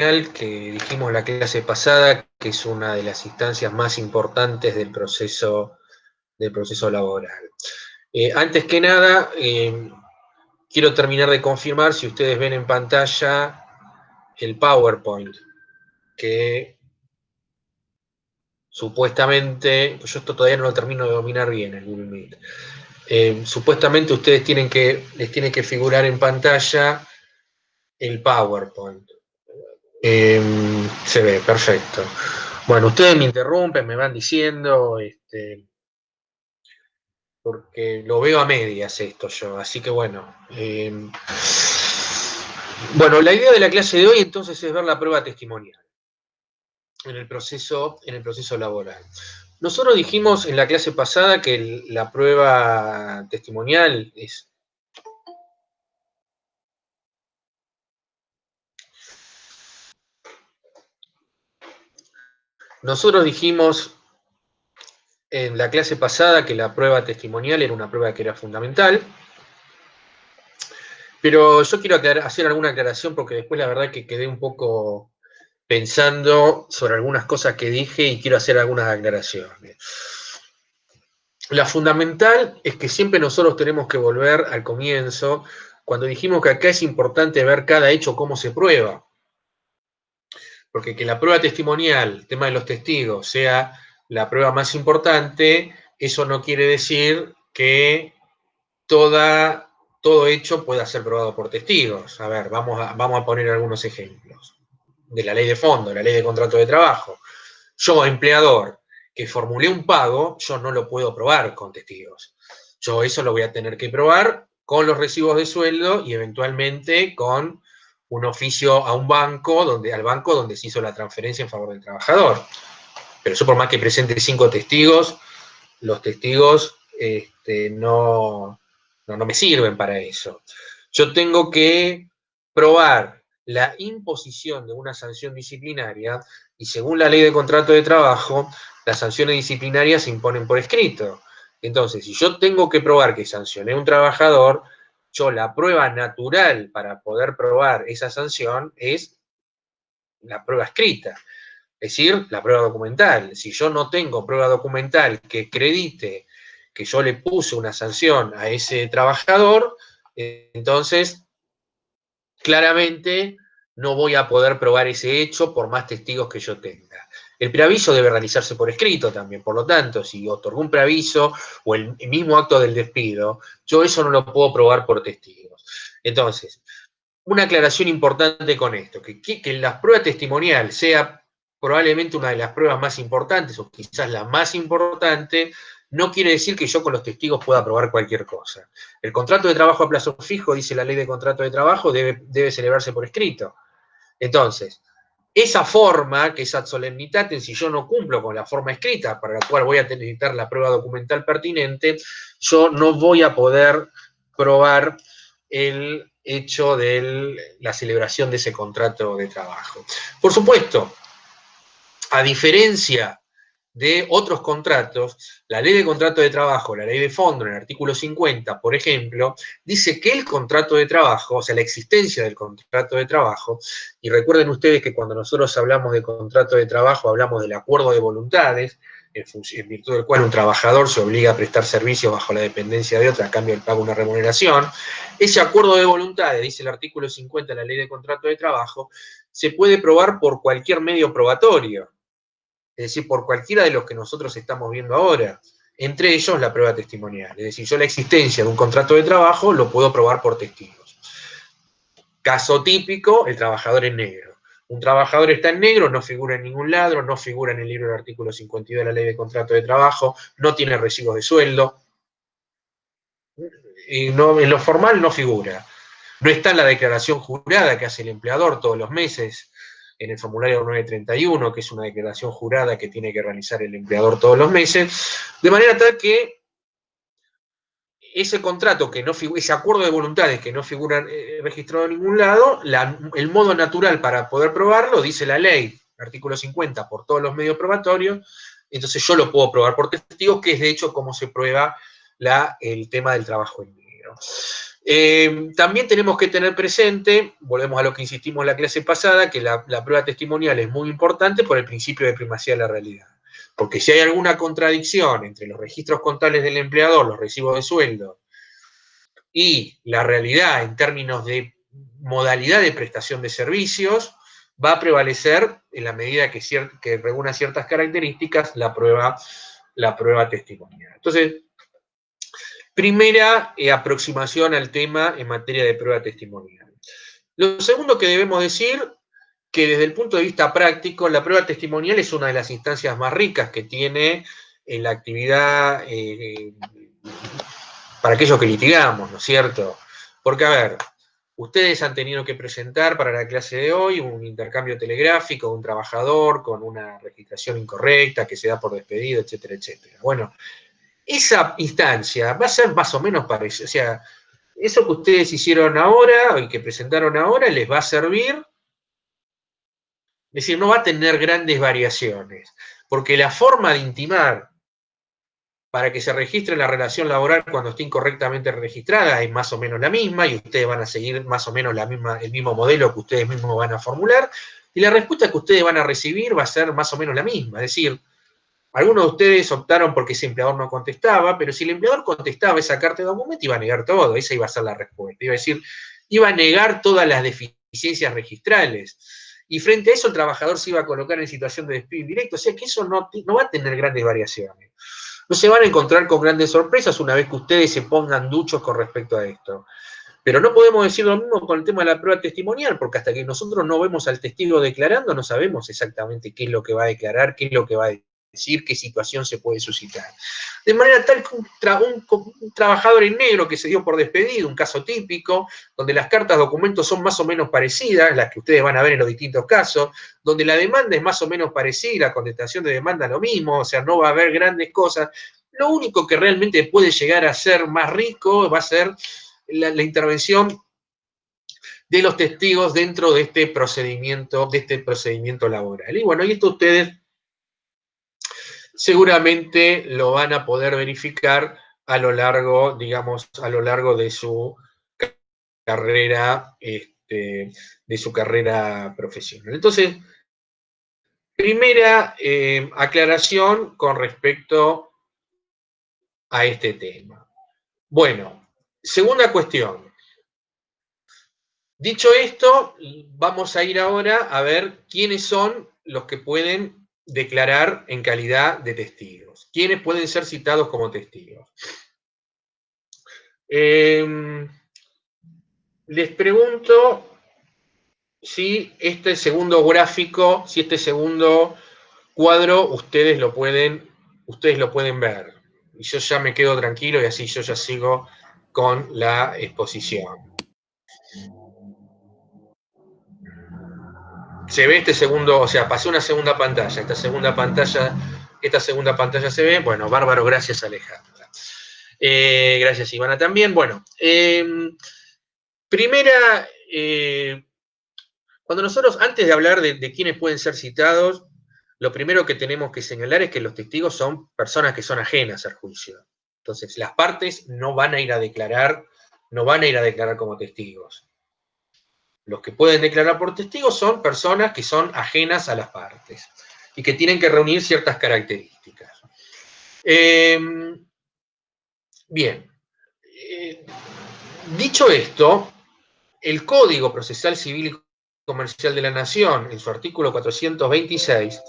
que dijimos en la clase pasada, que es una de las instancias más importantes del proceso laboral. Antes que nada, quiero terminar de confirmar si ustedes ven en pantalla el PowerPoint, que supuestamente, pues yo esto todavía no lo termino de dominar bien en Google Meet. Supuestamente ustedes les tiene que figurar en pantalla el PowerPoint. Se ve, perfecto. Bueno, ustedes me interrumpen, me van diciendo, porque lo veo a medias esto yo, así que bueno. Bueno, la idea de la clase de hoy entonces es ver la prueba testimonial en el proceso laboral. Nosotros dijimos en la clase pasada que la prueba testimonial es... Nosotros dijimos en la clase pasada que la prueba testimonial era una prueba que era fundamental, pero yo quiero hacer alguna aclaración porque después la verdad que quedé un poco pensando sobre algunas cosas que dije y quiero hacer algunas aclaraciones. La fundamental es que siempre nosotros tenemos que volver al comienzo, cuando dijimos que acá es importante ver cada hecho cómo se prueba. Porque que la prueba testimonial, el tema de los testigos, sea la prueba más importante, eso no quiere decir que todo hecho pueda ser probado por testigos. A ver, vamos a poner algunos ejemplos. De la ley de fondo, la ley de contrato de trabajo. Yo, empleador, que formulé un pago, yo no lo puedo probar con testigos. Yo eso lo voy a tener que probar con los recibos de sueldo y eventualmente con un oficio a un banco, al banco donde se hizo la transferencia en favor del trabajador. Pero yo por más que presente 5 testigos, los testigos no me sirven para eso. Yo tengo que probar la imposición de una sanción disciplinaria y según la ley de contrato de trabajo, las sanciones disciplinarias se imponen por escrito. Entonces, si yo tengo que probar que sancioné a un trabajador, yo la prueba natural para poder probar esa sanción es la prueba escrita, es decir, la prueba documental. Si yo no tengo prueba documental que acredite que yo le puse una sanción a ese trabajador, entonces claramente no voy a poder probar ese hecho por más testigos que yo tenga. El preaviso debe realizarse por escrito también, por lo tanto, si otorgó un preaviso o el mismo acto del despido, yo eso no lo puedo probar por testigos. Entonces, una aclaración importante con esto, que la prueba testimonial sea probablemente una de las pruebas más importantes o quizás la más importante, no quiere decir que yo con los testigos pueda probar cualquier cosa. El contrato de trabajo a plazo fijo, dice la ley de contrato de trabajo, debe celebrarse por escrito. Entonces, esa forma, que es ad solemnitatem, si yo no cumplo con la forma escrita, para la cual voy a necesitar la prueba documental pertinente, yo no voy a poder probar el hecho de la celebración de ese contrato de trabajo. Por supuesto, a diferencia de otros contratos, la ley de contrato de trabajo, la ley de fondo, en el artículo 50, por ejemplo, dice que el contrato de trabajo, o sea, la existencia del contrato de trabajo, y recuerden ustedes que cuando nosotros hablamos de contrato de trabajo, hablamos del acuerdo de voluntades, en virtud del cual un trabajador se obliga a prestar servicios bajo la dependencia de otra a cambio del pago de una remuneración. Ese acuerdo de voluntades, dice el artículo 50 de la ley de contrato de trabajo, se puede probar por cualquier medio probatorio, es decir, por cualquiera de los que nosotros estamos viendo ahora, entre ellos la prueba testimonial. Es decir, yo la existencia de un contrato de trabajo lo puedo probar por testigos. Caso típico, el trabajador en negro. Un trabajador está en negro, no figura en ningún lado, no figura en el libro del artículo 52 de la ley de contrato de trabajo, no tiene recibos de sueldo, y no, en lo formal no figura. No está en la declaración jurada que hace el empleador todos los meses, en el formulario 931, que es una declaración jurada que tiene que realizar el empleador todos los meses, de manera tal que ese contrato, ese acuerdo de voluntades que no figura registrado en ningún lado, el modo natural para poder probarlo, dice la ley, artículo 50, por todos los medios probatorios, entonces yo lo puedo probar por testigos, que es de hecho como se prueba el tema del trabajo en negro. También tenemos que tener presente, volvemos a lo que insistimos en la clase pasada, que la prueba testimonial es muy importante por el principio de primacía de la realidad. Porque si hay alguna contradicción entre los registros contables del empleador, los recibos de sueldo, y la realidad en términos de modalidad de prestación de servicios, va a prevalecer, en la medida que reúna ciertas características, la prueba testimonial. Entonces, primera aproximación al tema en materia de prueba testimonial. Lo segundo que debemos decir, que desde el punto de vista práctico, la prueba testimonial es una de las instancias más ricas que tiene en la actividad para aquellos que litigamos, ¿no es cierto? Porque, a ver, ustedes han tenido que presentar para la clase de hoy un intercambio telegráfico de un trabajador con una registración incorrecta que se da por despedido, etcétera, etcétera. Bueno, esa instancia va a ser más o menos parecida. O sea, eso que ustedes hicieron ahora y que presentaron ahora les va a servir, es decir, no va a tener grandes variaciones, porque la forma de intimar para que se registre la relación laboral cuando esté incorrectamente registrada es más o menos la misma, y ustedes van a seguir más o menos el mismo modelo que ustedes mismos van a formular, y la respuesta que ustedes van a recibir va a ser más o menos la misma. Es decir, algunos de ustedes optaron porque ese empleador no contestaba, pero si el empleador contestaba esa carta de documento, iba a negar todo, esa iba a ser la respuesta. Iba a decir, iba a negar todas las deficiencias registrales. Y frente a eso el trabajador se iba a colocar en situación de despido indirecto, o sea que eso no va a tener grandes variaciones. No se van a encontrar con grandes sorpresas una vez que ustedes se pongan duchos con respecto a esto. Pero no podemos decir lo mismo con el tema de la prueba testimonial, porque hasta que nosotros no vemos al testigo declarando, no sabemos exactamente qué es lo que va a declarar, qué es lo que va a decir, qué situación se puede suscitar. De manera tal que un trabajador en negro que se dio por despedido, un caso típico, donde las cartas documentos son más o menos parecidas, las que ustedes van a ver en los distintos casos, donde la demanda es más o menos parecida, la contestación de demanda lo mismo, o sea, no va a haber grandes cosas. Lo único que realmente puede llegar a ser más rico va a ser la intervención de los testigos dentro de este procedimiento laboral. Y bueno, y esto ustedes seguramente lo van a poder verificar a lo largo, digamos, a lo largo de su carrera, profesional. Entonces, primera aclaración con respecto a este tema. Bueno, segunda cuestión. Dicho esto, vamos a ir ahora a ver quiénes son los que pueden declarar en calidad de testigos. ¿Quiénes pueden ser citados como testigos? Les pregunto si este segundo gráfico, si este segundo cuadro, ustedes lo pueden ver. Y yo ya me quedo tranquilo y así yo ya sigo con la exposición. Se ve este segundo, o sea, pasé una segunda pantalla. Esta segunda pantalla se ve. Bueno, bárbaro, gracias Alejandra. Gracias Ivana también. Bueno, primera, cuando nosotros, antes de hablar de quiénes pueden ser citados, lo primero que tenemos que señalar es que los testigos son personas que son ajenas al juicio. Entonces, las partes no van a ir a declarar como testigos. Los que pueden declarar por testigos son personas que son ajenas a las partes y que tienen que reunir ciertas características. Bien. Dicho esto, el Código Procesal Civil y Comercial de la Nación, en su artículo 426,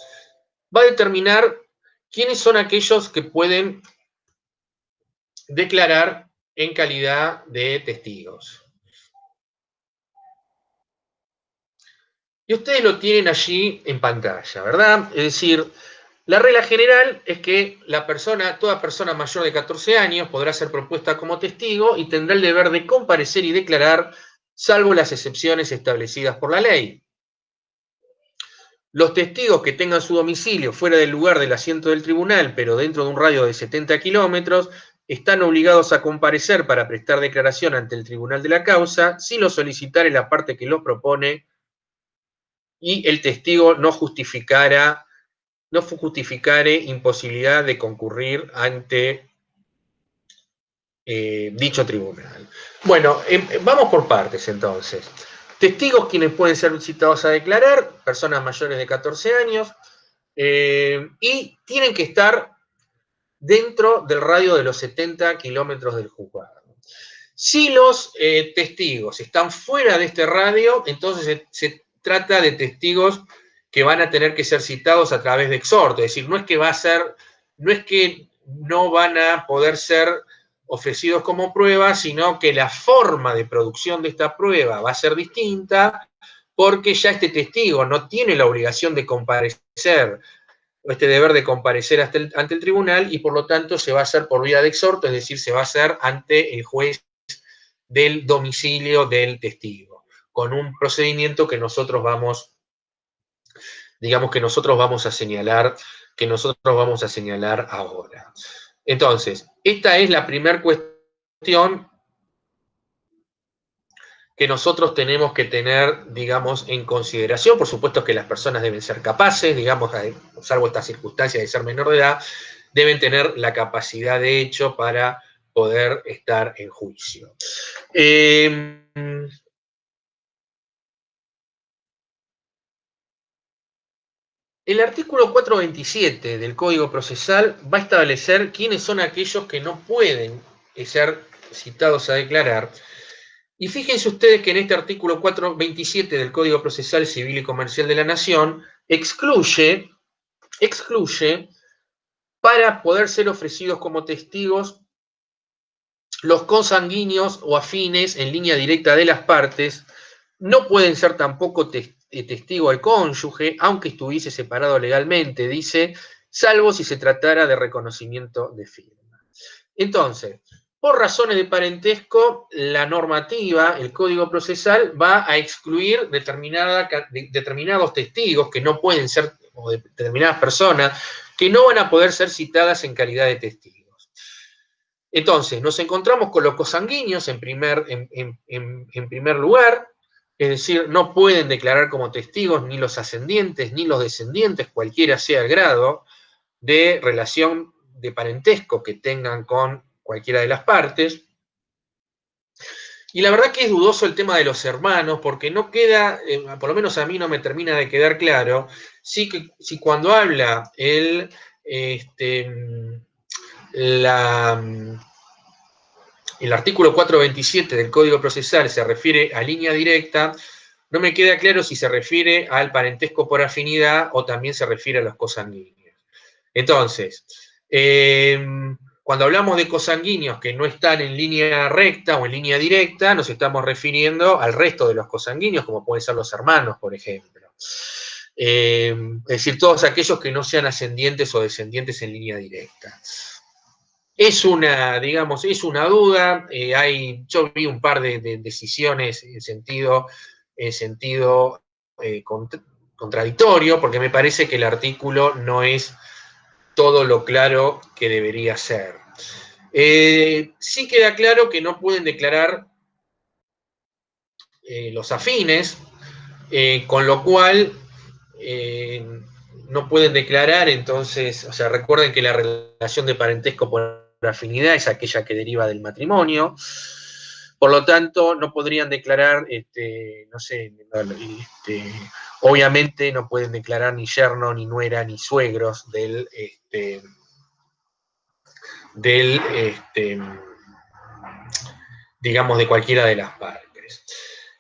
va a determinar quiénes son aquellos que pueden declarar en calidad de testigos. Y ustedes lo tienen allí en pantalla, ¿verdad? Es decir, la regla general es que toda persona mayor de 14 años podrá ser propuesta como testigo y tendrá el deber de comparecer y declarar, salvo las excepciones establecidas por la ley. Los testigos que tengan su domicilio fuera del lugar del asiento del tribunal, pero dentro de un radio de 70 kilómetros, están obligados a comparecer para prestar declaración ante el tribunal de la causa si lo solicitare la parte que lo propone y el testigo no justificare imposibilidad de concurrir ante dicho tribunal. Bueno, vamos por partes entonces. Testigos quienes pueden ser citados a declarar, personas mayores de 14 años, y tienen que estar dentro del radio de los 70 kilómetros del juzgado. Si los testigos están fuera de este radio, entonces se trata de testigos que van a tener que ser citados a través de exhorto, es decir, no es que no van a poder ser ofrecidos como prueba, sino que la forma de producción de esta prueba va a ser distinta, porque ya este testigo no tiene la obligación de comparecer, o este deber de comparecer ante el tribunal, y por lo tanto se va a hacer por vía de exhorto, es decir, se va a hacer ante el juez del domicilio del testigo, con un procedimiento que nosotros vamos, digamos que nosotros vamos a señalar, ahora. Entonces, esta es la primera cuestión que nosotros tenemos que tener, digamos, en consideración. Por supuesto que las personas deben ser capaces, digamos, salvo estas circunstancias de ser menor de edad, deben tener la capacidad de hecho para poder estar en juicio. El artículo 427 del Código Procesal va a establecer quiénes son aquellos que no pueden ser citados a declarar. Y fíjense ustedes que en este artículo 427 del Código Procesal Civil y Comercial de la Nación excluye para poder ser ofrecidos como testigos los consanguíneos o afines en línea directa de las partes. No pueden ser tampoco testigo el cónyuge, aunque estuviese separado legalmente, dice, salvo si se tratara de reconocimiento de firma. Entonces, por razones de parentesco, la normativa, el Código Procesal, va a excluir determinados testigos que no pueden ser, o determinadas personas, que no van a poder ser citadas en calidad de testigos. Entonces, nos encontramos con los cosanguíneos en primer lugar, es decir, no pueden declarar como testigos ni los ascendientes ni los descendientes, cualquiera sea el grado de relación de parentesco que tengan con cualquiera de las partes. Y la verdad que es dudoso el tema de los hermanos, porque no queda, por lo menos a mí no me termina de quedar claro, si cuando habla el artículo 427 del Código Procesal se refiere a línea directa, no me queda claro si se refiere al parentesco por afinidad o también se refiere a los cosanguíneos. Entonces, cuando hablamos de cosanguíneos que no están en línea recta o en línea directa, nos estamos refiriendo al resto de los cosanguíneos, como pueden ser los hermanos, por ejemplo. Es decir, todos aquellos que no sean ascendientes o descendientes en línea directa. Es una duda, yo vi un par de decisiones en sentido contradictorio, porque me parece que el artículo no es todo lo claro que debería ser. Sí queda claro que no pueden declarar los afines, con lo cual no pueden declarar, entonces, o sea, recuerden que la relación de parentesco por afinidad es aquella que deriva del matrimonio, por lo tanto, no podrían declarar, no sé, obviamente no pueden declarar ni yerno, ni nuera, ni suegros digamos, de cualquiera de las partes.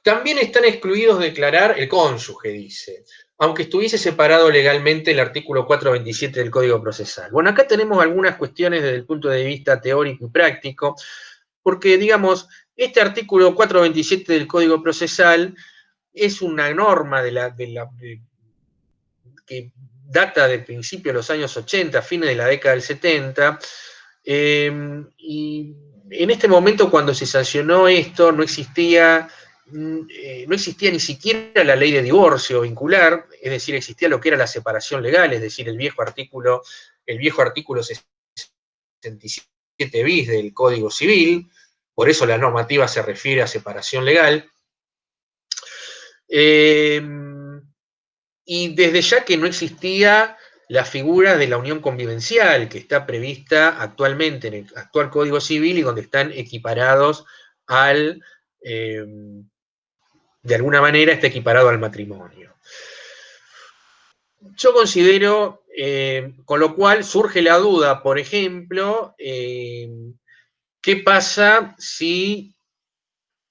También están excluidos de declarar el cónyuge, dice, aunque estuviese separado legalmente el artículo 427 del Código Procesal. Bueno, acá tenemos algunas cuestiones desde el punto de vista teórico y práctico, porque, digamos, este artículo 427 del Código Procesal es una norma que data del principio de los años 80, fines de la década del 70, y en este momento, cuando se sancionó esto, no existía ni siquiera la ley de divorcio vincular, es decir, existía lo que era la separación legal, es decir, el viejo artículo 67 bis del Código Civil, por eso la normativa se refiere a separación legal. Y desde ya que no existía la figura de la unión convivencial que está prevista actualmente en el actual Código Civil y donde están equiparados al, de alguna manera está equiparado al matrimonio. Yo considero, con lo cual surge la duda, por ejemplo, ¿qué pasa si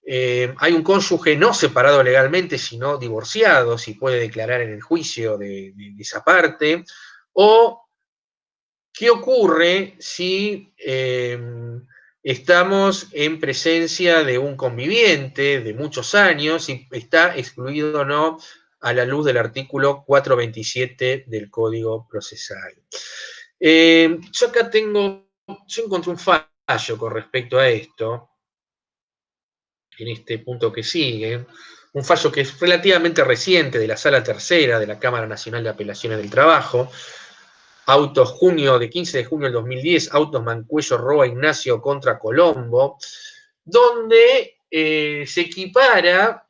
hay un cónyuge no separado legalmente, sino divorciado, si puede declarar en el juicio de esa parte? ¿O qué ocurre si estamos en presencia de un conviviente de muchos años y está excluido o no a la luz del artículo 427 del Código Procesal? Yo acá yo encontré un fallo con respecto a esto, en este punto que sigue, un fallo que es relativamente reciente de la Sala Tercera de la Cámara Nacional de Apelaciones del Trabajo, autos de 15 de junio del 2010, autos Mancuello Roa Ignacio contra Colombo, donde se equipara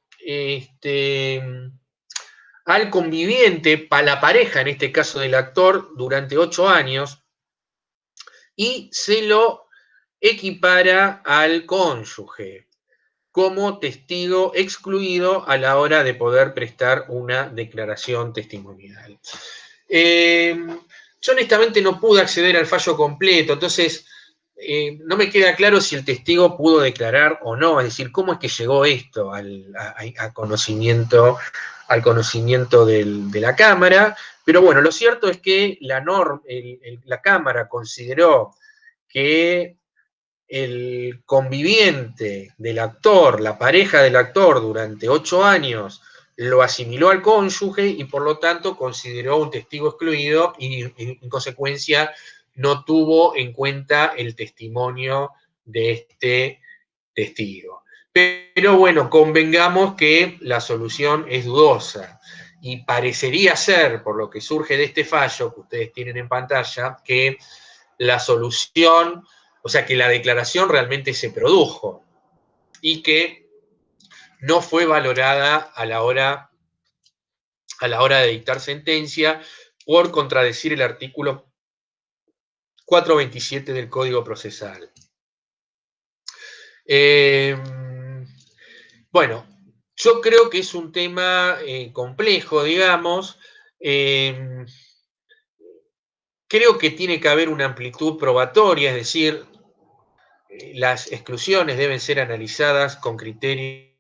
al conviviente, a la pareja, en este caso del actor, durante 8 años, y se lo equipara al cónyuge como testigo excluido a la hora de poder prestar una declaración testimonial. Yo honestamente no pude acceder al fallo completo, entonces no me queda claro si el testigo pudo declarar o no, es decir, cómo es que llegó esto al conocimiento de la Cámara, pero bueno, lo cierto es que la Cámara consideró que el conviviente del actor, la pareja del actor durante 8 años, lo asimiló al cónyuge y por lo tanto consideró un testigo excluido y en consecuencia no tuvo en cuenta el testimonio de este testigo. Pero bueno, convengamos que la solución es dudosa y parecería ser, por lo que surge de este fallo que ustedes tienen en pantalla, que la solución, o sea, que la declaración realmente se produjo y que no fue valorada a la hora de dictar sentencia por contradecir el artículo 427 del Código Procesal. Bueno, yo creo que es un tema complejo, digamos. Creo que tiene que haber una amplitud probatoria, es decir, las exclusiones deben ser analizadas con criterio,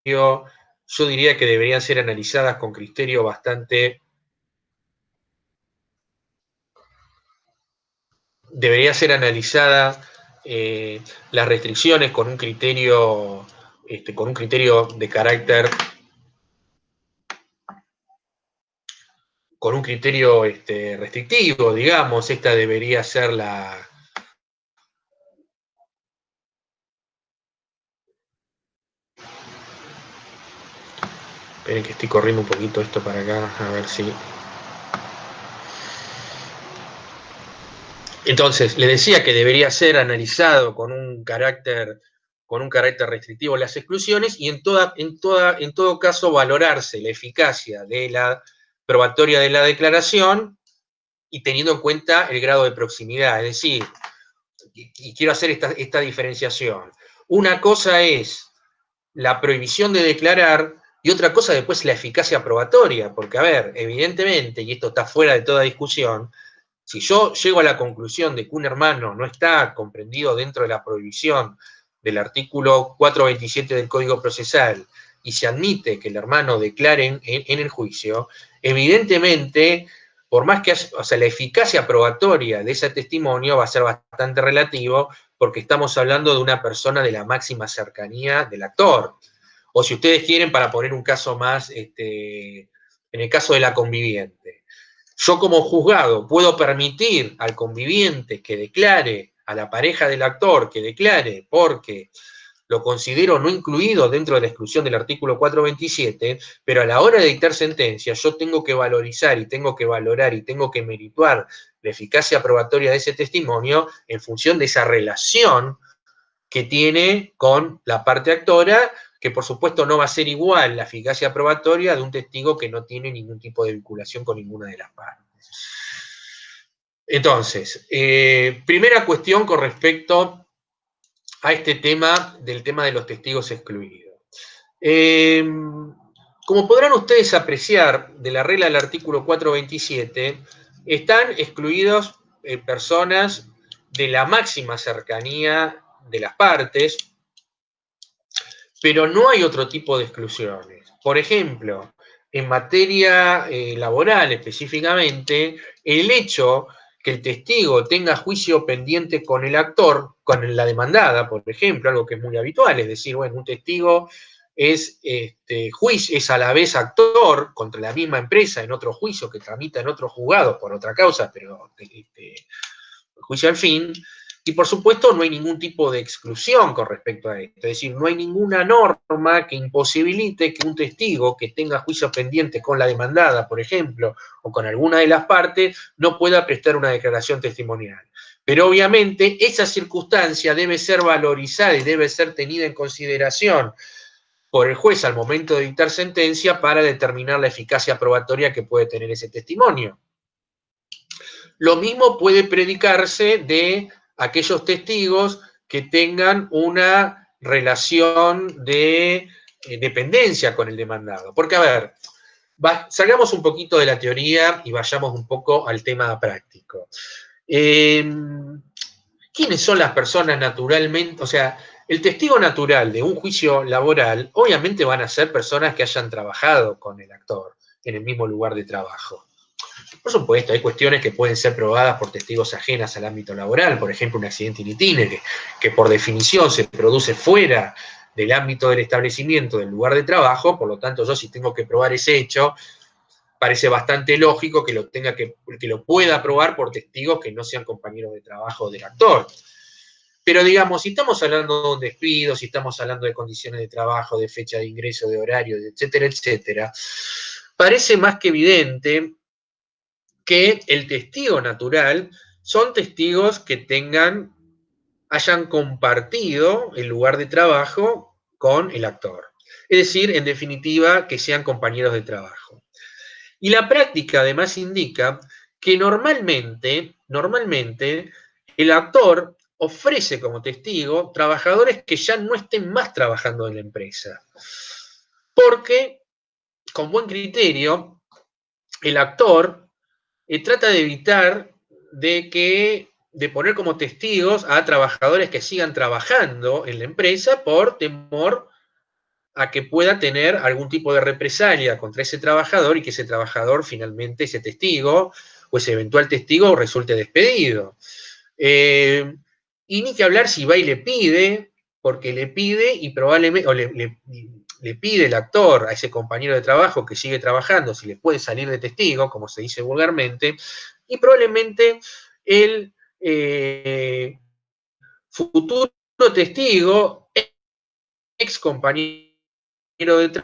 yo diría que deberían ser analizadas con criterio debería ser analizada las restricciones con un criterio de carácter, con un criterio restrictivo, digamos, esta debería ser la... Esperen que estoy corriendo un poquito esto para acá, a ver si... Entonces, le decía que debería ser analizado con un carácter restrictivo las exclusiones y en todo caso valorarse la eficacia de la probatoria de la declaración y teniendo en cuenta el grado de proximidad. Es decir, y quiero hacer esta diferenciación. Una cosa es la prohibición de declarar y otra cosa después la eficacia probatoria, porque, a ver, evidentemente, y esto está fuera de toda discusión, si yo llego a la conclusión de que un hermano no está comprendido dentro de la prohibición del artículo 427 del Código Procesal y se admite que el hermano declare en el juicio, evidentemente, por más que, o sea, la eficacia probatoria de ese testimonio va a ser bastante relativo porque estamos hablando de una persona de la máxima cercanía del actor. O si ustedes quieren, para poner un caso más, en el caso de la conviviente. Yo como juzgado puedo permitir al conviviente que declare, a la pareja del actor que declare porque lo considero no incluido dentro de la exclusión del artículo 427, pero a la hora de dictar sentencia yo tengo que valorizar y tengo que valorar y tengo que merituar la eficacia probatoria de ese testimonio en función de esa relación que tiene con la parte actora, que por supuesto no va a ser igual la eficacia probatoria de un testigo que no tiene ningún tipo de vinculación con ninguna de las partes. Entonces, primera cuestión con respecto a este tema de los testigos excluidos. Como podrán ustedes apreciar de la regla del artículo 427, están excluidos personas de la máxima cercanía de las partes, pero no hay otro tipo de exclusiones. Por ejemplo, en materia laboral específicamente, el hecho que el testigo tenga juicio pendiente con el actor, con la demandada, por ejemplo, algo que es muy habitual, es decir, bueno, un testigo es a la vez actor contra la misma empresa en otro juicio que tramita en otro juzgado por otra causa, pero juicio al fin, y por supuesto no hay ningún tipo de exclusión con respecto a esto, es decir, no hay ninguna norma que imposibilite que un testigo que tenga juicio pendiente con la demandada, por ejemplo, o con alguna de las partes, no pueda prestar una declaración testimonial. Pero obviamente esa circunstancia debe ser valorizada y debe ser tenida en consideración por el juez al momento de dictar sentencia para determinar la eficacia probatoria que puede tener ese testimonio. Lo mismo puede predicarse de aquellos testigos que tengan una relación de dependencia con el demandado. Porque, a ver, salgamos un poquito de la teoría y vayamos un poco al tema práctico. ¿Quiénes son las personas naturalmente? O sea, el testigo natural de un juicio laboral, obviamente van a ser personas que hayan trabajado con el actor en el mismo lugar de trabajo. Por supuesto, hay cuestiones que pueden ser probadas por testigos ajenas al ámbito laboral, por ejemplo, un accidente in itinere, que por definición se produce fuera del ámbito del establecimiento, del lugar de trabajo, por lo tanto, yo si tengo que probar ese hecho, parece bastante lógico que lo pueda probar por testigos que no sean compañeros de trabajo del actor. Pero digamos, si estamos hablando de un despido, si estamos hablando de condiciones de trabajo, de fecha de ingreso, de horario, etcétera, etcétera, parece más que evidente que el testigo natural son testigos que hayan compartido el lugar de trabajo con el actor. Es decir, en definitiva, que sean compañeros de trabajo. Y la práctica además indica que normalmente el actor ofrece como testigo trabajadores que ya no estén más trabajando en la empresa. Porque, con buen criterio, el actor trata de evitar de poner como testigos a trabajadores que sigan trabajando en la empresa por temor a que pueda tener algún tipo de represalia contra ese trabajador y que ese trabajador finalmente, ese testigo o ese eventual testigo resulte despedido. Y ni que hablar si va y le pide, porque le pide y probablemente, o le pide el actor a ese compañero de trabajo que sigue trabajando si le puede salir de testigo, como se dice vulgarmente, y probablemente el futuro testigo, ex compañero de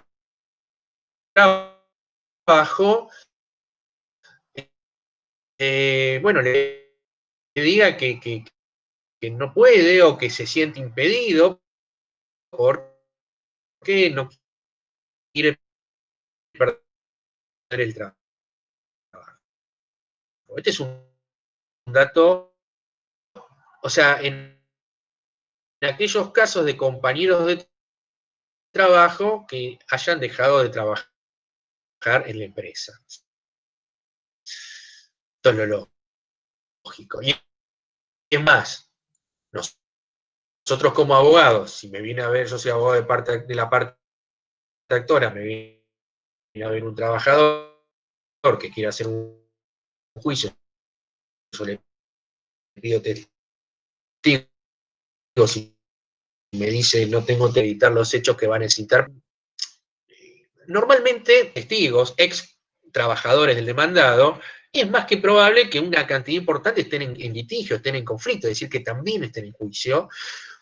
trabajo, bueno, le diga que no puede o que se siente impedido porque no quiere perder el trabajo. Este es un dato, o sea, en aquellos casos de compañeros de trabajo que hayan dejado de trabajar en la empresa. Esto es lo lógico. Y es más, nosotros como abogados, si me viene a ver, yo soy abogado de la parte actora, me viene a ver un trabajador que quiere hacer un juicio, yo le pido testigos y me dice no tengo que editar los hechos que van a necesitar. Normalmente, testigos, ex trabajadores del demandado, es más que probable que una cantidad importante estén en litigio, estén en conflicto, es decir, que también estén en juicio.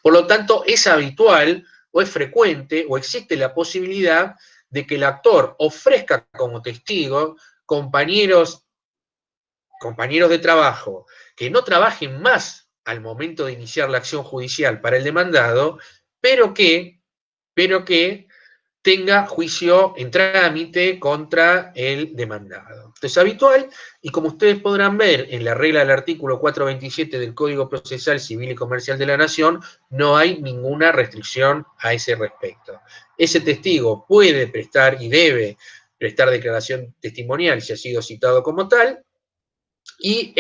Por lo tanto, es habitual o es frecuente o existe la posibilidad de que el actor ofrezca como testigo compañeros de trabajo que no trabajen más al momento de iniciar la acción judicial para el demandado, pero que tenga juicio en trámite contra el demandado. Esto es habitual y como ustedes podrán ver en la regla del artículo 427 del Código Procesal Civil y Comercial de la Nación, no hay ninguna restricción a ese respecto. Ese testigo puede prestar y debe prestar declaración testimonial si ha sido citado como tal, y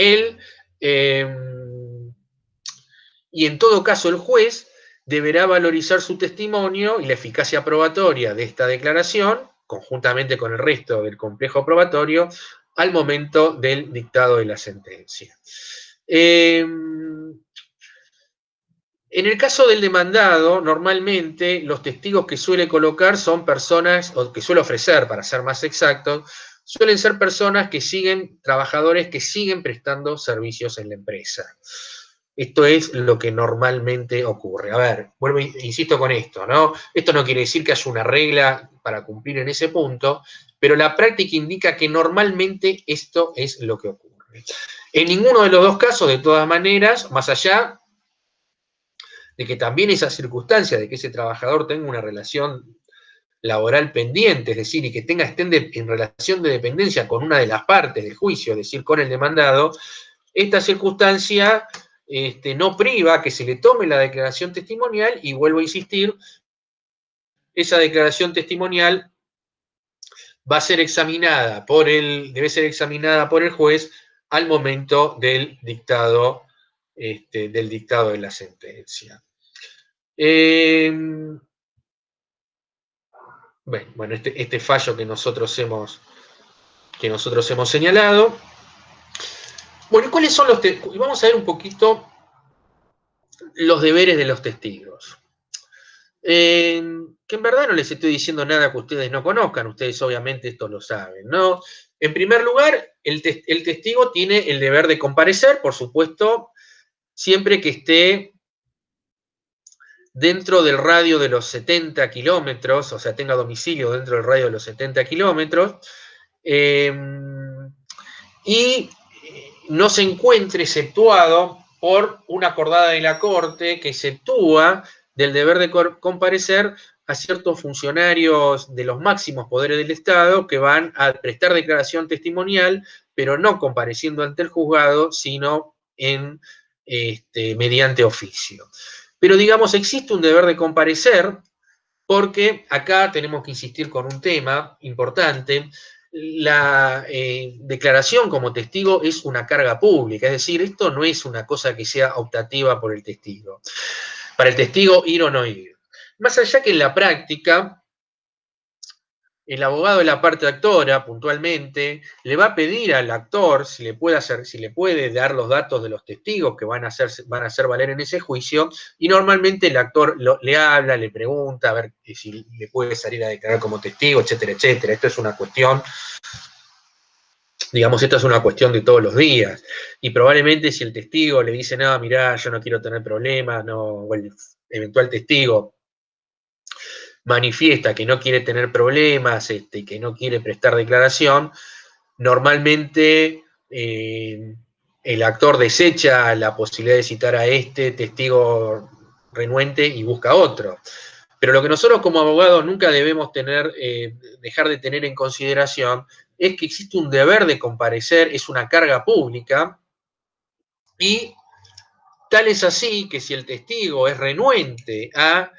en todo caso el juez deberá valorizar su testimonio y la eficacia probatoria de esta declaración, conjuntamente con el resto del complejo probatorio, al momento del dictado de la sentencia. En el caso del demandado, normalmente los testigos que suele colocar son personas, o que suele ofrecer, para ser más exactos, suelen ser personas que siguen, trabajadores que siguen prestando servicios en la empresa. Esto es lo que normalmente ocurre. A ver, vuelvo, insisto con esto, ¿no? Esto no quiere decir que haya una regla para cumplir en ese punto, pero la práctica indica que normalmente esto es lo que ocurre. En ninguno de los dos casos, de todas maneras, más allá de que también esa circunstancia de que ese trabajador tenga una relación laboral pendiente, es decir, y que estén en relación de dependencia con una de las partes del juicio, es decir, con el demandado, esta circunstancia no priva que se le tome la declaración testimonial, y vuelvo a insistir, esa declaración testimonial va a ser examinada debe ser examinada por el juez al momento del dictado de la sentencia. Bueno, este fallo que nosotros hemos señalado. Bueno, ¿cuáles son los testigos? Y vamos a ver un poquito los deberes de los testigos. Que en verdad no les estoy diciendo nada que ustedes no conozcan, ustedes obviamente esto lo saben, ¿no? En primer lugar, el testigo tiene el deber de comparecer, por supuesto, siempre que esté dentro del radio de los 70 kilómetros, o sea, tenga domicilio dentro del radio de los 70 kilómetros, y no se encuentre exceptuado por una acordada de la Corte que exceptúa del deber de comparecer a ciertos funcionarios de los máximos poderes del Estado que van a prestar declaración testimonial, pero no compareciendo ante el juzgado, sino mediante oficio. Pero digamos, existe un deber de comparecer, porque acá tenemos que insistir con un tema importante. La declaración como testigo es una carga pública, es decir, esto no es una cosa que sea optativa por el testigo. Para el testigo ir o no ir. Más allá que en la práctica, el abogado de la parte actora, puntualmente, le va a pedir al actor si le puede dar los datos de los testigos que van a hacer valer en ese juicio, y normalmente el actor le habla, le pregunta a ver si le puede salir a declarar como testigo, etcétera, etcétera. Esto es una cuestión, digamos, esta es una cuestión de todos los días. Y probablemente si el testigo le dice, no, mirá, yo no quiero tener problemas, no, o el eventual testigo manifiesta que no quiere tener problemas y que no quiere prestar declaración, normalmente el actor desecha la posibilidad de citar a este testigo renuente y busca otro. Pero lo que nosotros como abogados nunca debemos dejar de tener en consideración es que existe un deber de comparecer, es una carga pública, y tal es así que si el testigo es renuente a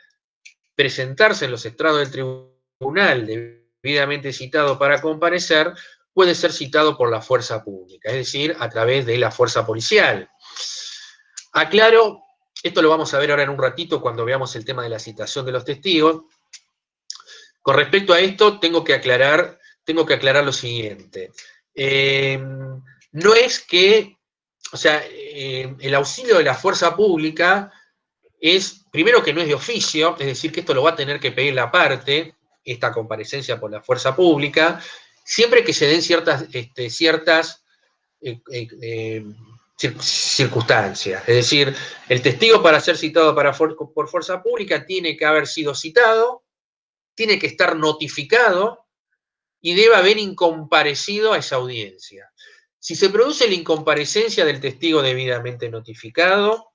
presentarse en los estrados del tribunal debidamente citado para comparecer, puede ser citado por la fuerza pública, es decir, a través de la fuerza policial. Aclaro, esto lo vamos a ver ahora en un ratito cuando veamos el tema de la citación de los testigos. Con respecto a esto, tengo que aclarar lo siguiente. No es que, o sea, el auxilio de la fuerza pública es, primero, que no es de oficio, es decir, que esto lo va a tener que pedir la parte, esta comparecencia por la fuerza pública, siempre que se den ciertas circunstancias. Es decir, el testigo, para ser citado por fuerza pública, tiene que haber sido citado, tiene que estar notificado y debe haber incomparecido a esa audiencia. Si se produce la incomparecencia del testigo debidamente notificado,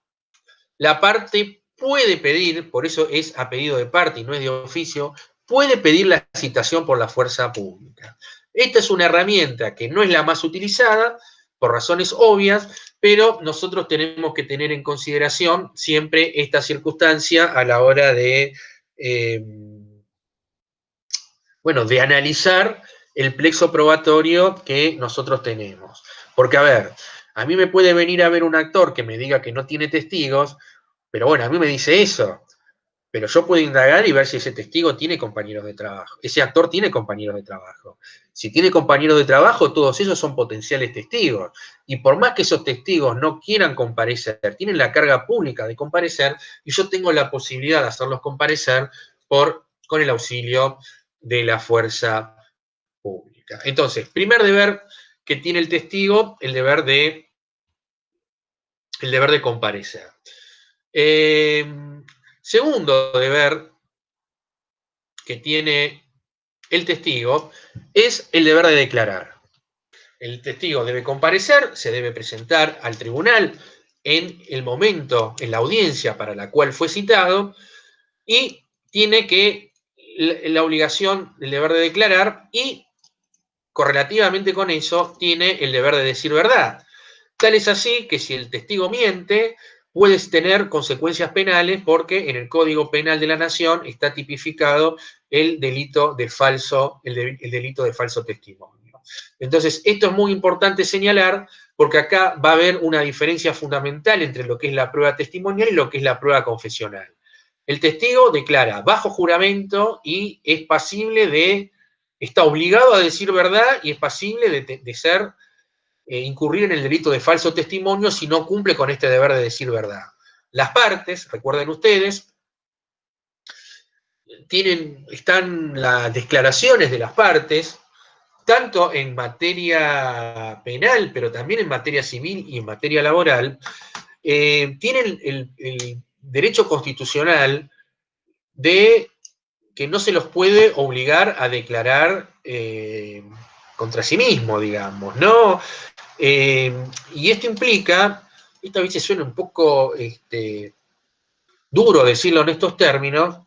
la parte puede pedir, por eso es a pedido de parte y no es de oficio, puede pedir la citación por la fuerza pública. Esta es una herramienta que no es la más utilizada, por razones obvias, pero nosotros tenemos que tener en consideración siempre esta circunstancia a la hora de, bueno, de analizar el plexo probatorio que nosotros tenemos. Porque, a ver, a mí me puede venir a ver un actor que me diga que no tiene testigos, pero bueno, a mí me dice eso, pero yo puedo indagar y ver si ese testigo tiene compañeros de trabajo, ese actor tiene compañeros de trabajo. Si tiene compañeros de trabajo, todos ellos son potenciales testigos. Y por más que esos testigos no quieran comparecer, tienen la carga pública de comparecer, y yo tengo la posibilidad de hacerlos comparecer con el auxilio de la fuerza pública. Entonces, primer deber que tiene el testigo, el deber de comparecer. Segundo deber que tiene el testigo es el deber de declarar. El testigo debe comparecer, se debe presentar al tribunal en el momento, en la audiencia para la cual fue citado, y tiene que la obligación, el deber de declarar, y correlativamente con eso tiene el deber de decir verdad. Tal es así que si el testigo miente, puedes tener consecuencias penales porque en el Código Penal de la Nación está tipificado el delito de falso, el delito de falso testimonio. Entonces, esto es muy importante señalar porque acá va a haber una diferencia fundamental entre lo que es la prueba testimonial y lo que es la prueba confesional. El testigo declara bajo juramento y es pasible está obligado a decir verdad y es pasible de ser incurrir en el delito de falso testimonio si no cumple con este deber de decir verdad. Las partes, recuerden ustedes, están las declaraciones de las partes, tanto en materia penal, pero también en materia civil y en materia laboral, tienen el derecho constitucional de que no se los puede obligar a declarar contra sí mismo, digamos, ¿no? Y esto implica, esta vez suena un poco duro decirlo en estos términos,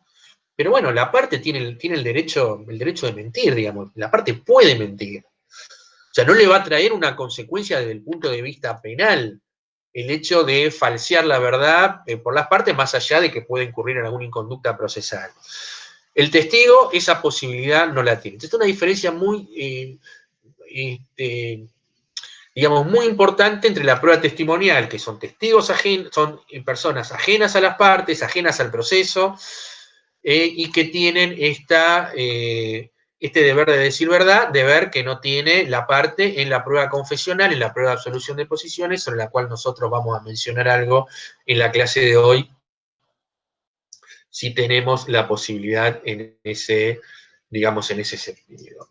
pero bueno, la parte tiene el derecho de mentir, digamos, la parte puede mentir. O sea, no le va a traer una consecuencia desde el punto de vista penal el hecho de falsear la verdad por las partes, más allá de que pueda incurrir en alguna inconducta procesal. El testigo esa posibilidad no la tiene. Entonces, es una diferencia muy digamos, muy importante entre la prueba testimonial, que son testigos ajenos, son personas ajenas a las partes, ajenas al proceso, y que tienen este deber de decir verdad, deber que no tiene la parte en la prueba confesional, en la prueba de absolución de posiciones, sobre la cual nosotros vamos a mencionar algo en la clase de hoy, si tenemos la posibilidad en ese, digamos, en ese sentido.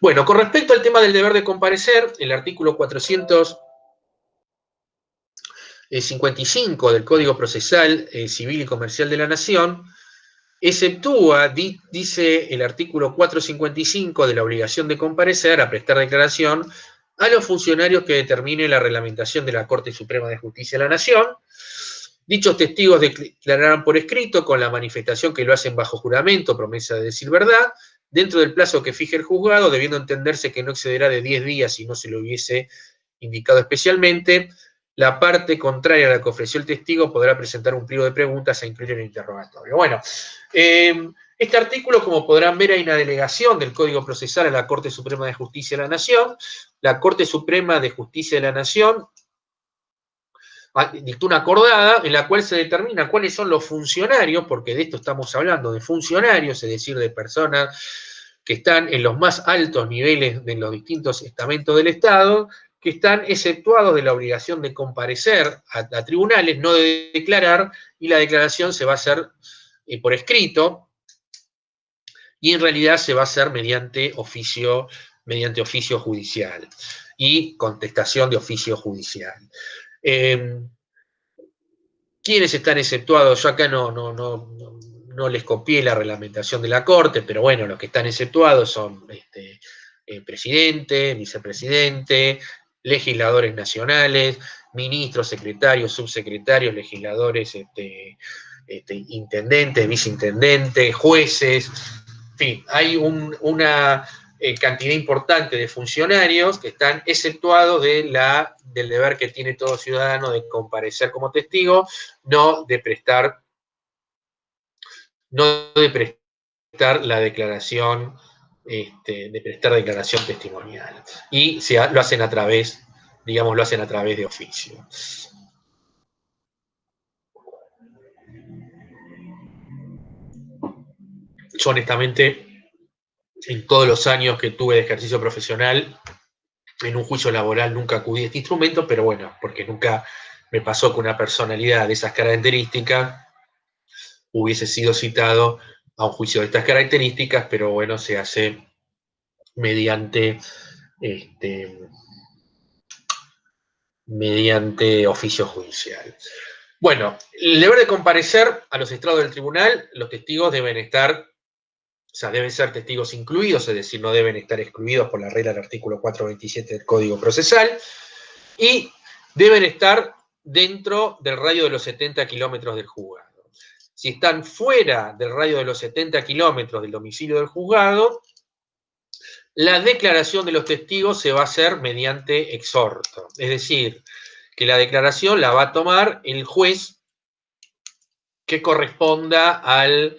Bueno, con respecto al tema del deber de comparecer, el artículo 455 del Código Procesal Civil y Comercial de la Nación exceptúa, dice el artículo 455, de la obligación de comparecer a prestar declaración a los funcionarios que determine la reglamentación de la Corte Suprema de Justicia de la Nación. Dichos testigos declararán por escrito, con la manifestación que lo hacen bajo juramento, promesa de decir verdad, dentro del plazo que fije el juzgado, debiendo entenderse que no excederá de 10 días si no se lo hubiese indicado especialmente. La parte contraria a la que ofreció el testigo podrá presentar un pliego de preguntas e incluir el interrogatorio. Bueno, este artículo, como podrán ver, hay una delegación del Código Procesal a la Corte Suprema de Justicia de la Nación. La Corte Suprema de Justicia de la Nación dictó una acordada en la cual se determina cuáles son los funcionarios, porque de esto estamos hablando, de funcionarios, es decir, de personas que están en los más altos niveles de los distintos estamentos del Estado, que están exceptuados de la obligación de comparecer a tribunales, no de declarar, y la declaración se va a hacer por escrito, y en realidad se va a hacer mediante oficio judicial y contestación de oficio judicial. ¿Quiénes están exceptuados? Yo acá no les copié la reglamentación de la Corte, pero bueno, los que están exceptuados son presidente, vicepresidente, legisladores nacionales, ministros, secretarios, subsecretarios, legisladores, intendentes, viceintendentes, jueces, fin, hay una cantidad importante de funcionarios que están exceptuados del deber que tiene todo ciudadano de comparecer como testigo, no de prestar la declaración, de prestar declaración testimonial. Y lo hacen a través, digamos, lo hacen a través de oficio. Yo honestamente, en todos los años que tuve de ejercicio profesional, en un juicio laboral nunca acudí a este instrumento, pero bueno, porque nunca me pasó que una personalidad de esas características hubiese sido citado a un juicio de estas características, pero bueno, se hace mediante oficio judicial. Bueno, el deber de comparecer a los estrados del tribunal, los testigos deben estar, o sea, deben ser testigos incluidos, es decir, no deben estar excluidos por la regla del artículo 427 del Código Procesal, y deben estar dentro del radio de los 70 kilómetros del juzgado. Si están fuera del radio de los 70 kilómetros del domicilio del juzgado, la declaración de los testigos se va a hacer mediante exhorto, es decir, que la declaración la va a tomar el juez que corresponda al,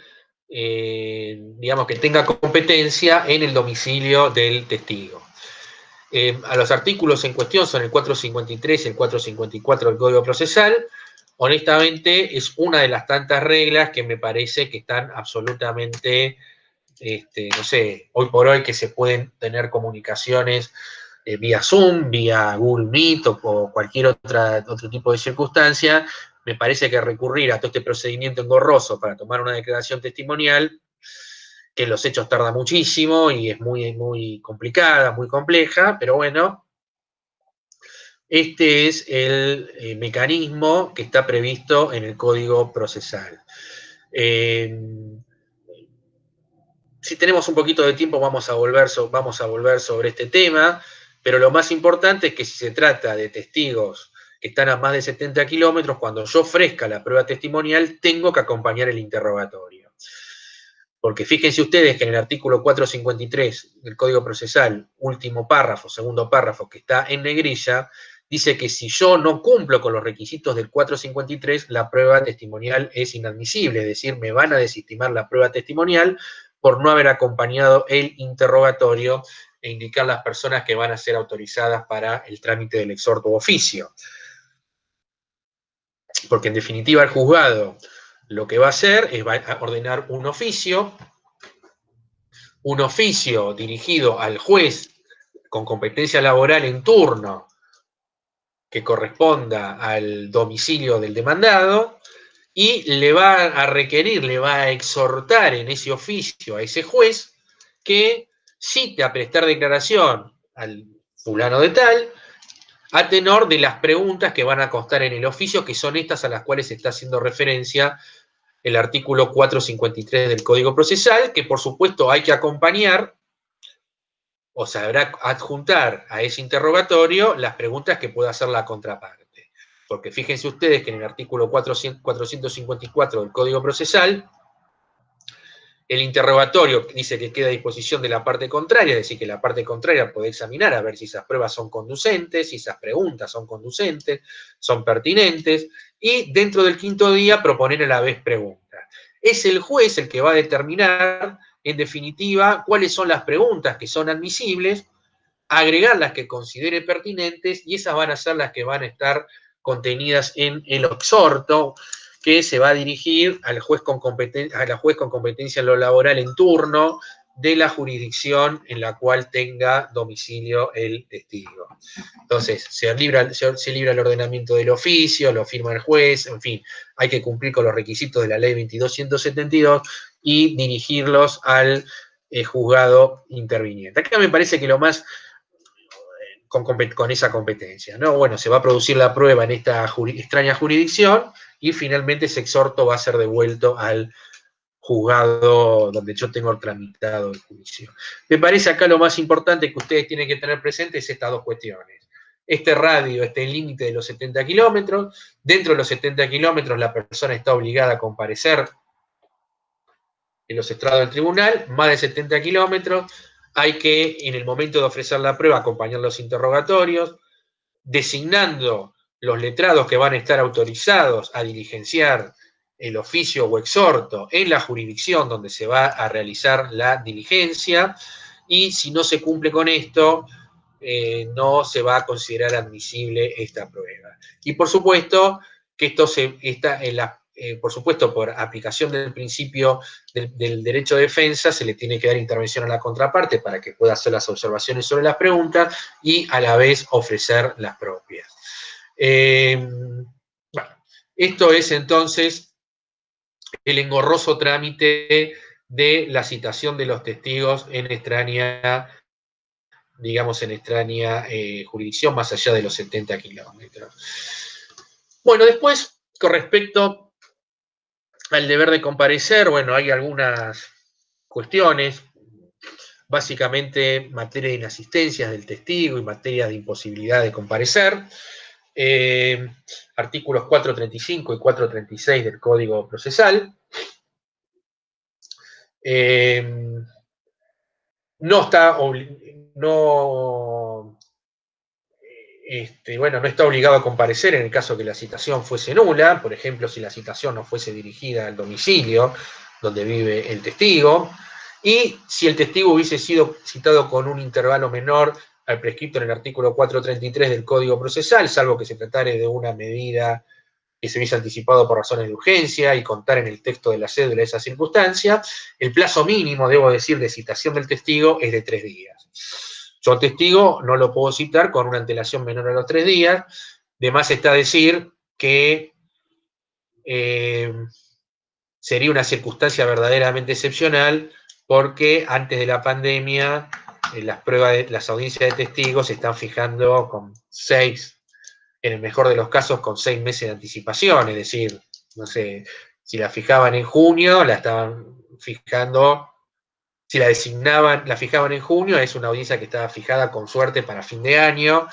digamos, que tenga competencia en el domicilio del testigo. A los artículos en cuestión son el 453 y el 454 del Código Procesal. Honestamente, es una de las tantas reglas que me parece que están absolutamente, no sé, hoy por hoy que se pueden tener comunicaciones vía Zoom, vía Google Meet o cualquier otro tipo de circunstancia, me parece que recurrir a todo este procedimiento engorroso para tomar una declaración testimonial, que en los hechos tarda muchísimo y es muy, muy complicada, muy compleja, pero bueno, este es el mecanismo que está previsto en el Código Procesal. Si tenemos un poquito de tiempo vamos a volver sobre este tema, pero lo más importante es que si se trata de testigos que están a más de 70 kilómetros, cuando yo ofrezca la prueba testimonial, tengo que acompañar el interrogatorio. Porque fíjense ustedes que en el artículo 453 del Código Procesal, último párrafo, segundo párrafo, que está en negrilla, dice que si yo no cumplo con los requisitos del 453, la prueba testimonial es inadmisible, es decir, me van a desestimar la prueba testimonial por no haber acompañado el interrogatorio e indicar las personas que van a ser autorizadas para el trámite del exhorto u oficio. Porque en definitiva el juzgado lo que va a hacer es va a ordenar un oficio dirigido al juez con competencia laboral en turno que corresponda al domicilio del demandado y le va a requerir, le va a exhortar en ese oficio a ese juez que cite a prestar declaración al fulano de tal a tenor de las preguntas que van a constar en el oficio, que son estas a las cuales está haciendo referencia el artículo 453 del Código Procesal, que por supuesto hay que acompañar o se habrá adjuntar a ese interrogatorio las preguntas que pueda hacer la contraparte. Porque fíjense ustedes que en el artículo 454 del Código Procesal, el interrogatorio dice que queda a disposición de la parte contraria, es decir, que la parte contraria puede examinar a ver si esas pruebas son conducentes, si esas preguntas son conducentes, son pertinentes, y dentro del quinto día proponer a la vez preguntas. Es el juez el que va a determinar, en definitiva, cuáles son las preguntas que son admisibles, agregar las que considere pertinentes, y esas van a ser las que van a estar contenidas en el exhorto, que se va a dirigir a la juez con competencia en lo laboral en turno de la jurisdicción en la cual tenga domicilio el testigo. Entonces, se libra el ordenamiento del oficio, lo firma el juez, en fin, hay que cumplir con los requisitos de la ley 22.172 y dirigirlos al juzgado interviniente. Acá me parece que lo más con esa competencia, ¿no? Bueno, se va a producir la prueba en esta extraña jurisdicción y finalmente ese exhorto va a ser devuelto al juzgado donde yo tengo tramitado el juicio. Me parece acá lo más importante que ustedes tienen que tener presente es estas dos cuestiones. Este radio, este límite de los 70 kilómetros, dentro de los 70 kilómetros la persona está obligada a comparecer en los estrados del tribunal, más de 70 kilómetros, hay que, en el momento de ofrecer la prueba, acompañar los interrogatorios, designando los letrados que van a estar autorizados a diligenciar el oficio o exhorto en la jurisdicción donde se va a realizar la diligencia, y si no se cumple con esto, no se va a considerar admisible esta prueba. Y por supuesto que esto está en la por supuesto, por aplicación del principio del derecho de defensa, se le tiene que dar intervención a la contraparte para que pueda hacer las observaciones sobre las preguntas y a la vez ofrecer las propias. Bueno, esto es entonces el engorroso trámite de la citación de los testigos en extraña, digamos, en extraña jurisdicción, más allá de los 70 kilómetros. Bueno, después, con respecto al deber de comparecer, bueno, hay algunas cuestiones, básicamente materia de inasistencias del testigo y materia de imposibilidad de comparecer. Artículos 435 y 436 del Código Procesal. No está, no está obligado a comparecer en el caso que la citación fuese nula, por ejemplo, si la citación no fuese dirigida al domicilio donde vive el testigo, y si el testigo hubiese sido citado con un intervalo menor al prescripto en el artículo 433 del Código Procesal, salvo que se tratare de una medida que se hubiese anticipado por razones de urgencia y contar en el texto de la cédula esa circunstancia, el plazo mínimo, debo decir, de citación del testigo es de 3 días. Yo al testigo no lo puedo citar con una antelación menor a los 3 días. De más está decir que sería una circunstancia verdaderamente excepcional porque antes de la pandemia las audiencias de testigos se están fijando con 6, en el mejor de los casos con 6 meses de anticipación, es decir, no sé, si la fijaban en junio, la estaban fijando. Si la fijaban en junio, es una audiencia que estaba fijada con suerte para fin de año.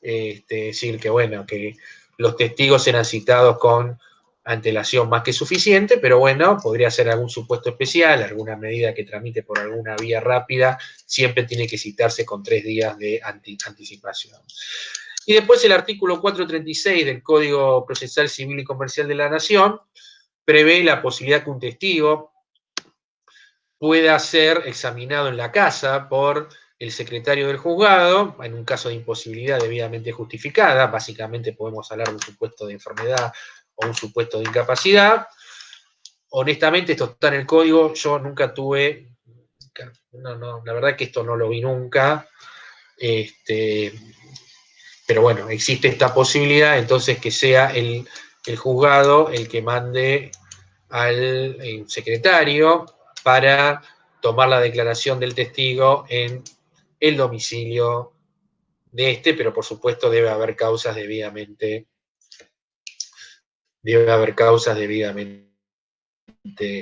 Es decir, que bueno, que los testigos eran citados con antelación más que suficiente, pero bueno, podría ser algún supuesto especial, alguna medida que tramite por alguna vía rápida, siempre tiene que citarse con 3 días de anticipación. Y después el artículo 436 del Código Procesal Civil y Comercial de la Nación prevé la posibilidad que un testigo pueda ser examinado en la casa por el secretario del juzgado, en un caso de imposibilidad debidamente justificada. Básicamente podemos hablar de un supuesto de enfermedad o un supuesto de incapacidad. Honestamente, esto está en el código, yo nunca tuve, la verdad que esto no lo vi nunca, pero bueno, existe esta posibilidad, entonces que sea el juzgado el que mande al secretario para tomar la declaración del testigo en el domicilio de este, pero por supuesto debe haber causas debidamente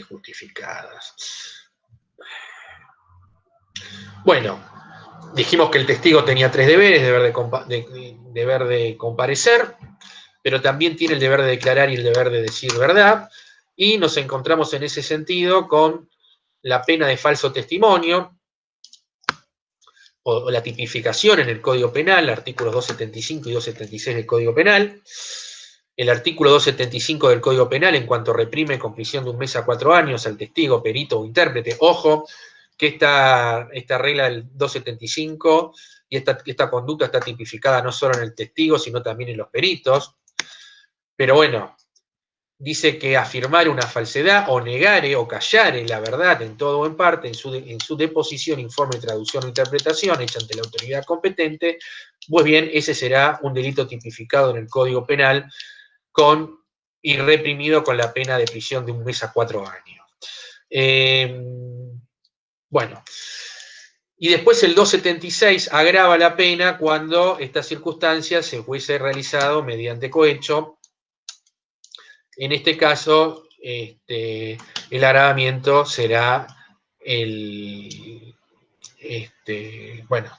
justificadas. Bueno, dijimos que el testigo tenía 3 deberes: deber de comparecer, pero también tiene el deber de declarar y el deber de decir verdad, y nos encontramos en ese sentido con la pena de falso testimonio, o la tipificación en el Código Penal, artículos 275 y 276 del Código Penal. El artículo 275 del Código Penal, en cuanto reprime con prisión de 1 mes a 4 años al testigo, perito o intérprete. Ojo, que esta regla del 275 y esta conducta está tipificada no solo en el testigo, sino también en los peritos. Pero bueno, dice que afirmar una falsedad o negare o callare la verdad en todo o en parte en su deposición, informe, traducción o interpretación hecha ante la autoridad competente, pues bien, ese será un delito tipificado en el Código Penal y reprimido con la pena de prisión de 1 mes a 4 años. Bueno, y después el 276 agrava la pena cuando esta circunstancia se fuese realizado mediante cohecho. En este caso, el agravamiento será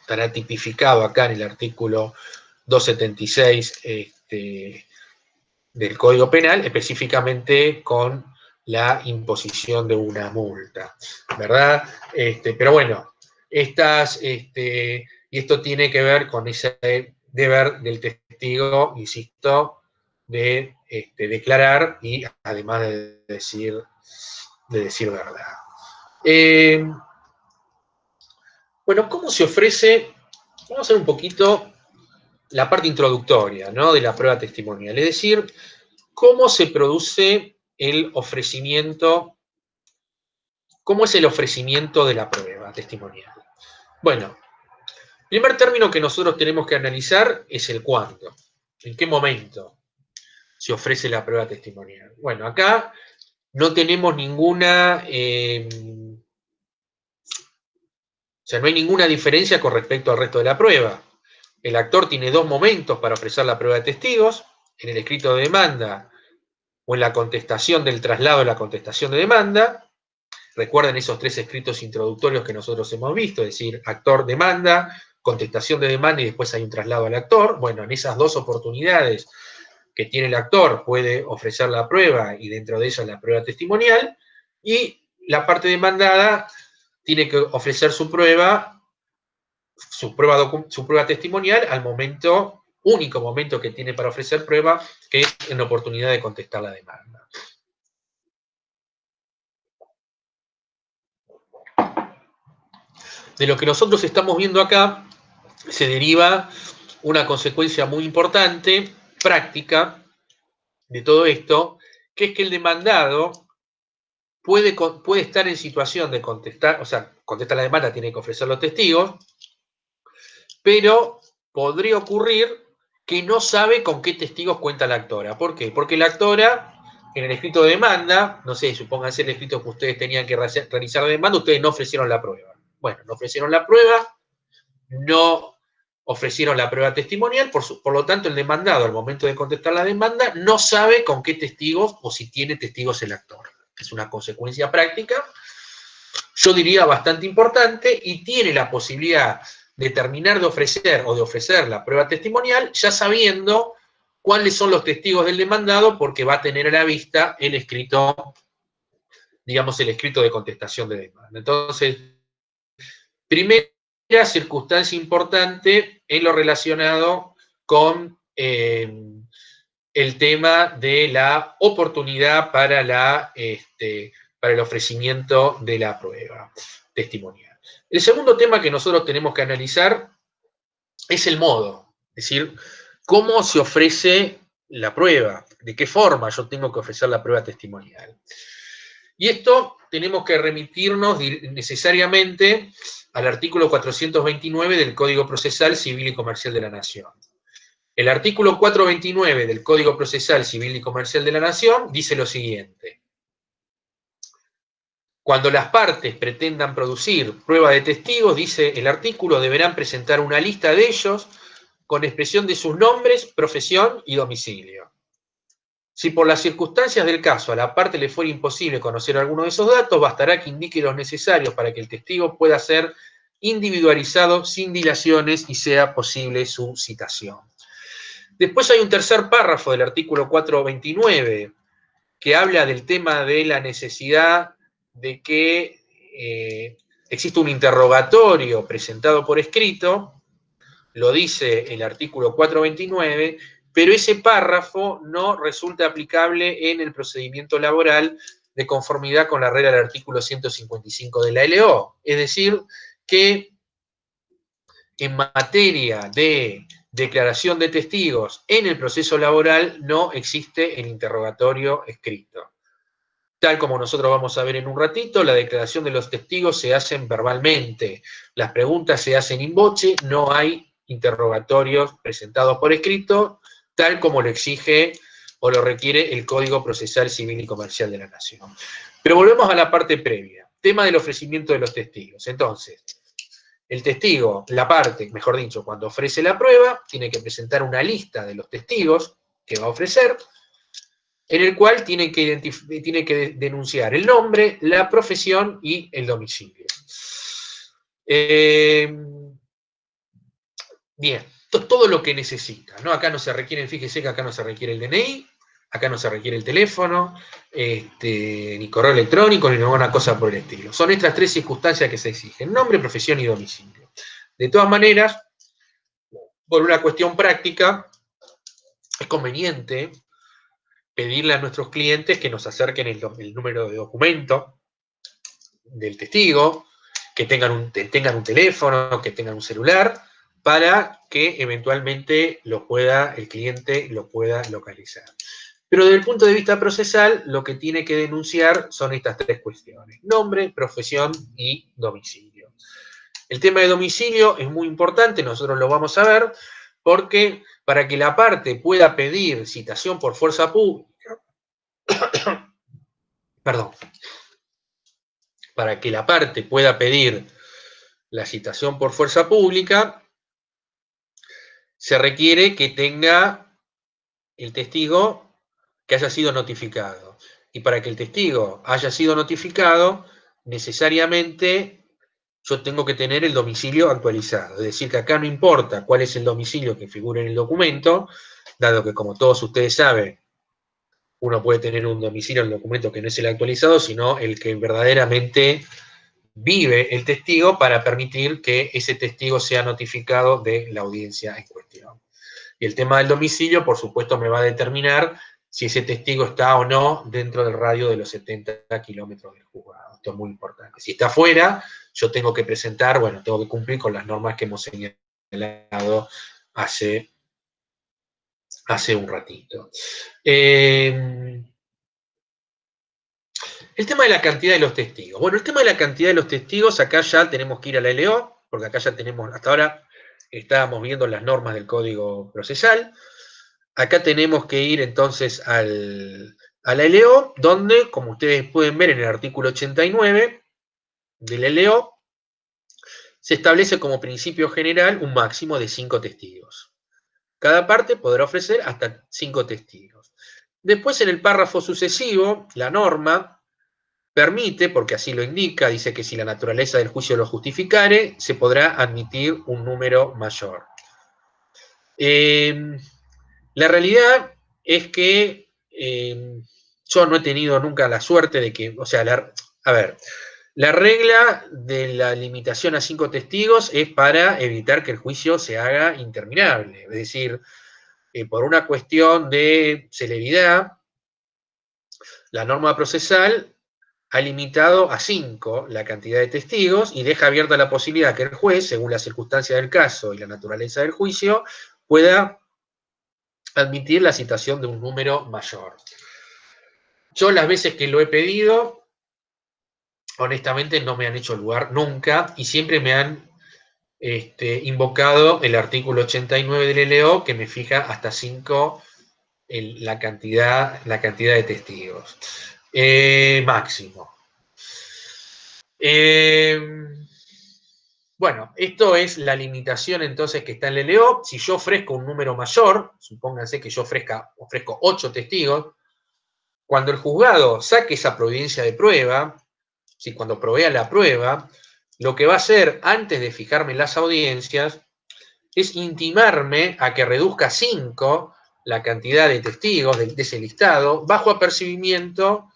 estará tipificado acá en el artículo 276 del Código Penal, específicamente con la imposición de una multa, ¿verdad? Pero bueno, y esto tiene que ver con ese deber del testigo, insisto, de declarar y además de decir verdad. Bueno, ¿cómo se ofrece? Vamos a hacer un poquito la parte introductoria, ¿no?, de la prueba testimonial, es decir, cómo se produce el ofrecimiento, cómo es el ofrecimiento de la prueba testimonial. Bueno, el primer término que nosotros tenemos que analizar es el cuándo. ¿En qué momento se ofrece la prueba testimonial? Bueno, acá no tenemos ninguna, o sea, no hay ninguna diferencia con respecto al resto de la prueba. El actor tiene dos momentos para ofrecer la prueba de testigos: en el escrito de demanda o en la contestación del traslado de la contestación de demanda. Recuerden esos tres escritos introductorios que nosotros hemos visto, es decir, actor demanda, contestación de demanda y después hay un traslado al actor. Bueno, en esas dos oportunidades que tiene el actor puede ofrecer la prueba y dentro de ella la prueba testimonial, y la parte demandada tiene que ofrecer su prueba testimonial al momento, único momento que tiene para ofrecer prueba, que es en la oportunidad de contestar la demanda. De lo que nosotros estamos viendo acá se deriva una consecuencia muy importante, práctica, de todo esto, que es que el demandado puede estar en situación de contestar, o sea, contesta la demanda, tiene que ofrecer los testigos, pero podría ocurrir que no sabe con qué testigos cuenta la actora. ¿Por qué? Porque la actora, en el escrito de demanda, no sé, supónganse el escrito que ustedes tenían que realizar de demanda, ustedes no ofrecieron la prueba. Bueno, no ofrecieron la prueba, no ofrecieron la prueba testimonial, por lo tanto el demandado al momento de contestar la demanda no sabe con qué testigos o si tiene testigos el actor. Es una consecuencia práctica, yo diría bastante importante, y tiene la posibilidad de terminar de ofrecer o de ofrecer la prueba testimonial ya sabiendo cuáles son los testigos del demandado, porque va a tener a la vista el escrito, digamos, el escrito de contestación de demanda. Entonces, primera circunstancia importante en lo relacionado con el tema de la oportunidad para el ofrecimiento de la prueba testimonial. El segundo tema que nosotros tenemos que analizar es el modo, es decir, cómo se ofrece la prueba, de qué forma yo tengo que ofrecer la prueba testimonial. Y esto tenemos que remitirnos necesariamente al artículo 429 del Código Procesal Civil y Comercial de la Nación. El artículo 429 del Código Procesal Civil y Comercial de la Nación dice lo siguiente: cuando las partes pretendan producir prueba de testigos, dice el artículo, deberán presentar una lista de ellos con expresión de sus nombres, profesión y domicilio. Si por las circunstancias del caso a la parte le fuera imposible conocer alguno de esos datos, bastará que indique los necesarios para que el testigo pueda ser individualizado sin dilaciones y sea posible su citación. Después hay un tercer párrafo del artículo 429 que habla del tema de la necesidad de que exista un interrogatorio presentado por escrito, lo dice el artículo 429, pero ese párrafo no resulta aplicable en el procedimiento laboral de conformidad con la regla del artículo 155 de la LO. Es decir, que en materia de declaración de testigos en el proceso laboral no existe el interrogatorio escrito. Tal como nosotros vamos a ver en un ratito, la declaración de los testigos se hacen verbalmente, las preguntas se hacen in voce, no hay interrogatorios presentados por escrito, tal como lo exige o lo requiere el Código Procesal Civil y Comercial de la Nación. Pero volvemos a la parte previa, tema del ofrecimiento de los testigos. Entonces, el testigo, la parte, mejor dicho, cuando ofrece la prueba, tiene que presentar una lista de los testigos que va a ofrecer, en el cual tiene que denunciar el nombre, la profesión y el domicilio. Bien, todo lo que necesita, ¿no? Acá no se requiere, fíjese que acá no se requiere el DNI, Acá no se requiere el teléfono, ni correo electrónico, ni ninguna cosa por el estilo. Son estas 3 circunstancias que se exigen: nombre, profesión y domicilio. De todas maneras, por una cuestión práctica, es conveniente pedirle a nuestros clientes que nos acerquen el número de documento del testigo, que tengan un teléfono, que tengan un celular, para que eventualmente el cliente lo pueda localizar. Pero desde el punto de vista procesal, lo que tiene que denunciar son estas 3 cuestiones: nombre, profesión y domicilio. El tema de domicilio es muy importante, nosotros lo vamos a ver, porque para que la parte pueda pedir citación por fuerza pública, perdón, para que la parte pueda pedir la citación por fuerza pública, se requiere que tenga el testigo que haya sido notificado. Y para que el testigo haya sido notificado, necesariamente yo tengo que tener el domicilio actualizado. Es decir, que acá no importa cuál es el domicilio que figure en el documento, dado que, como todos ustedes saben, uno puede tener un domicilio en el documento que no es el actualizado, sino el que verdaderamente vive el testigo, para permitir que ese testigo sea notificado de la audiencia en cuestión. Y el tema del domicilio, por supuesto, me va a determinar si ese testigo está o no dentro del radio de los 70 kilómetros del juzgado. Esto es muy importante. Si está fuera, yo tengo que presentar, tengo que cumplir con las normas que hemos señalado hace un ratito. El tema de la cantidad de los testigos. Bueno, el tema de la cantidad de los testigos, acá ya tenemos que ir a la LO, porque acá ya tenemos, hasta ahora estábamos viendo las normas del Código Procesal. Acá tenemos que ir entonces a la LO, donde, como ustedes pueden ver en el artículo 89 de la LO, se establece como principio general un máximo de 5 testigos. Cada parte podrá ofrecer hasta 5 testigos. Después, en el párrafo sucesivo, la norma permite, porque así lo indica, dice que si la naturaleza del juicio lo justificare, se podrá admitir un número mayor. La realidad es que yo no he tenido nunca la suerte de que, la regla de la limitación a 5 testigos es para evitar que el juicio se haga interminable. Es decir, por una cuestión de celeridad, la norma procesal ha limitado a 5 la cantidad de testigos y deja abierta la posibilidad que el juez, según las circunstancias del caso y la naturaleza del juicio, pueda admitir la citación de un número mayor. Yo, las veces que lo he pedido, honestamente no me han hecho lugar nunca, y siempre me han invocado el artículo 89 del LO, que me fija hasta 5 la cantidad de testigos máximo. Bueno, esto es la limitación entonces que está en el LO. Si yo ofrezco un número mayor, supónganse que yo ofrezco 8 testigos, cuando el juzgado saque esa providencia de prueba, cuando provea la prueba, lo que va a hacer antes de fijarme en las audiencias es intimarme a que reduzca a 5 la cantidad de testigos de ese listado, bajo apercibimiento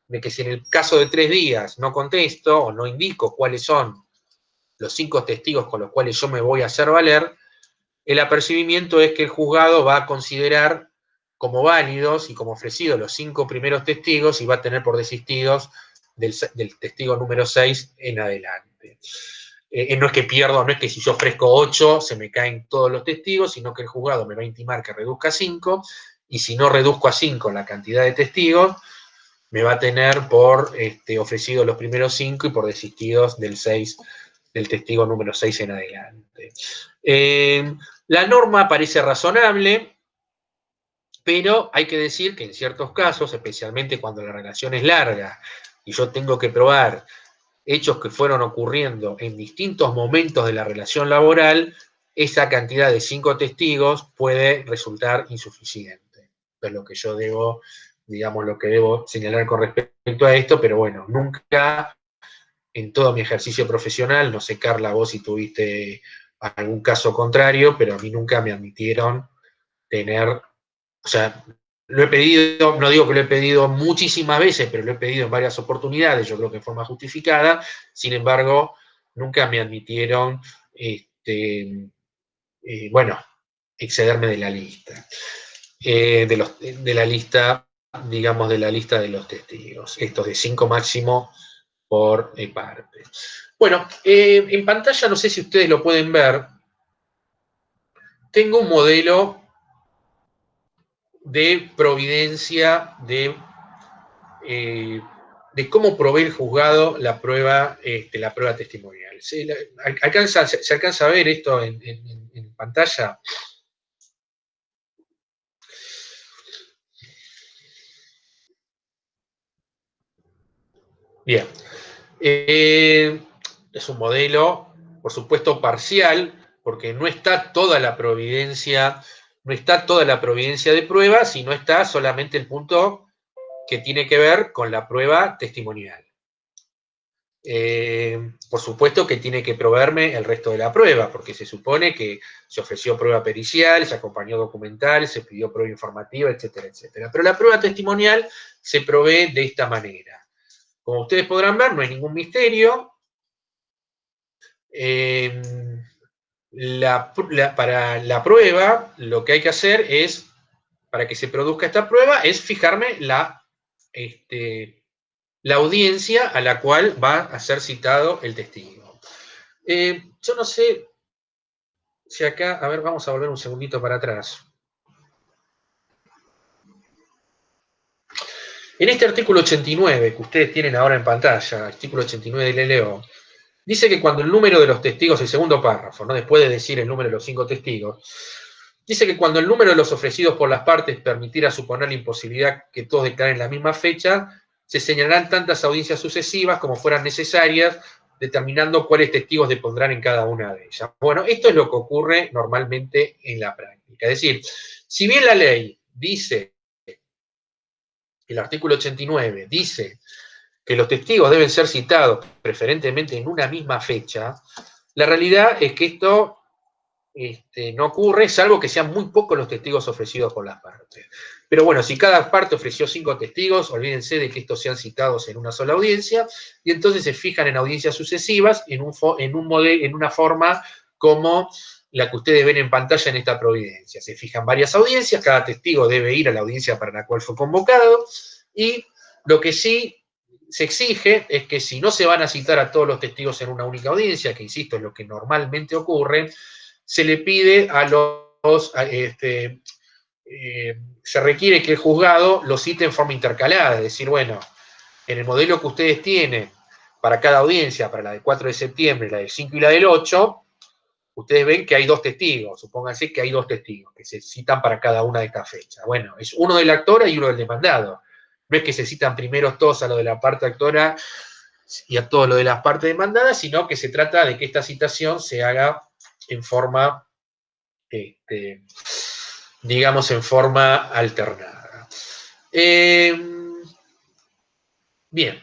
de que si en el caso de 3 días no contesto o no indico cuáles son los 5 testigos con los cuales yo me voy a hacer valer, el apercibimiento es que el juzgado va a considerar como válidos y como ofrecidos los 5 primeros testigos y va a tener por desistidos del testigo número 6 en adelante. No es que pierdo, no es que si yo ofrezco 8 se me caen todos los testigos, sino que el juzgado me va a intimar que reduzca a 5, y si no reduzco a 5 la cantidad de testigos, me va a tener por ofrecido los primeros 5 y por desistidos del testigo número 6 en adelante. La norma parece razonable, pero hay que decir que en ciertos casos, especialmente cuando la relación es larga y yo tengo que probar hechos que fueron ocurriendo en distintos momentos de la relación laboral, esa cantidad de 5 testigos puede resultar insuficiente. Esto es lo que yo debo, lo que debo señalar con respecto a esto, pero bueno, nunca en todo mi ejercicio profesional, no sé, Carla, vos si tuviste algún caso contrario, pero a mí nunca me admitieron tener, lo he pedido, no digo que lo he pedido muchísimas veces, pero lo he pedido en varias oportunidades, yo creo que en forma justificada. Sin embargo, nunca me admitieron, bueno, excederme de la lista. De la lista, digamos, de la lista de los testigos. Estos de 5 máximo por parte. Bueno, en pantalla, no sé si ustedes lo pueden ver, tengo un modelo de providencia de cómo provee el juzgado la prueba testimonial. ¿Se alcanza a ver esto en pantalla? Bien. Es un modelo, por supuesto, parcial, porque no está toda la providencia, no está toda la providencia de prueba, sino está solamente el punto que tiene que ver con la prueba testimonial. Por supuesto que tiene que proveerme el resto de la prueba, porque se supone que se ofreció prueba pericial, se acompañó documental, se pidió prueba informativa, etcétera, etcétera. Pero la prueba testimonial se provee de esta manera. Como ustedes podrán ver, no hay ningún misterio. Para la prueba, lo que hay que hacer es, para que se produzca esta prueba, es fijarme la audiencia a la cual va a ser citado el testigo. Yo no sé si acá, a ver, vamos a volver un segundito para atrás. En este artículo 89 que ustedes tienen ahora en pantalla, artículo 89 del LO, dice que cuando el número de los testigos, el segundo párrafo, ¿no? Después de decir el número de los 5 testigos, dice que cuando el número de los ofrecidos por las partes permitiera suponer la imposibilidad que todos declaren la misma fecha, se señalarán tantas audiencias sucesivas como fueran necesarias, determinando cuáles testigos depondrán en cada una de ellas. Bueno, esto es lo que ocurre normalmente en la práctica. Es decir, si bien la ley dice, el artículo 89 dice que los testigos deben ser citados preferentemente en una misma fecha, la realidad es que esto no ocurre, salvo que sean muy pocos los testigos ofrecidos por las partes. Pero bueno, si cada parte ofreció 5 testigos, olvídense de que estos sean citados en una sola audiencia, y entonces se fijan en audiencias sucesivas en una forma como la que ustedes ven en pantalla en esta providencia. Se fijan varias audiencias, cada testigo debe ir a la audiencia para la cual fue convocado, y lo que sí se exige es que si no se van a citar a todos los testigos en una única audiencia, que insisto es lo que normalmente ocurre, se le pide a los, se requiere que el juzgado lo cite en forma intercalada, es decir, bueno, en el modelo que ustedes tienen para cada audiencia, para la del 4 de septiembre, la del 5 y la del 8, ustedes ven que hay 2 testigos, supónganse que hay 2 testigos que se citan para cada una de estas fechas. Bueno, es uno del actor y uno del demandado. No es que se citan primero todos a lo de la parte actora y a todo lo de las partes demandadas, sino que se trata de que esta citación se haga en forma, digamos, en forma alternada. Bien.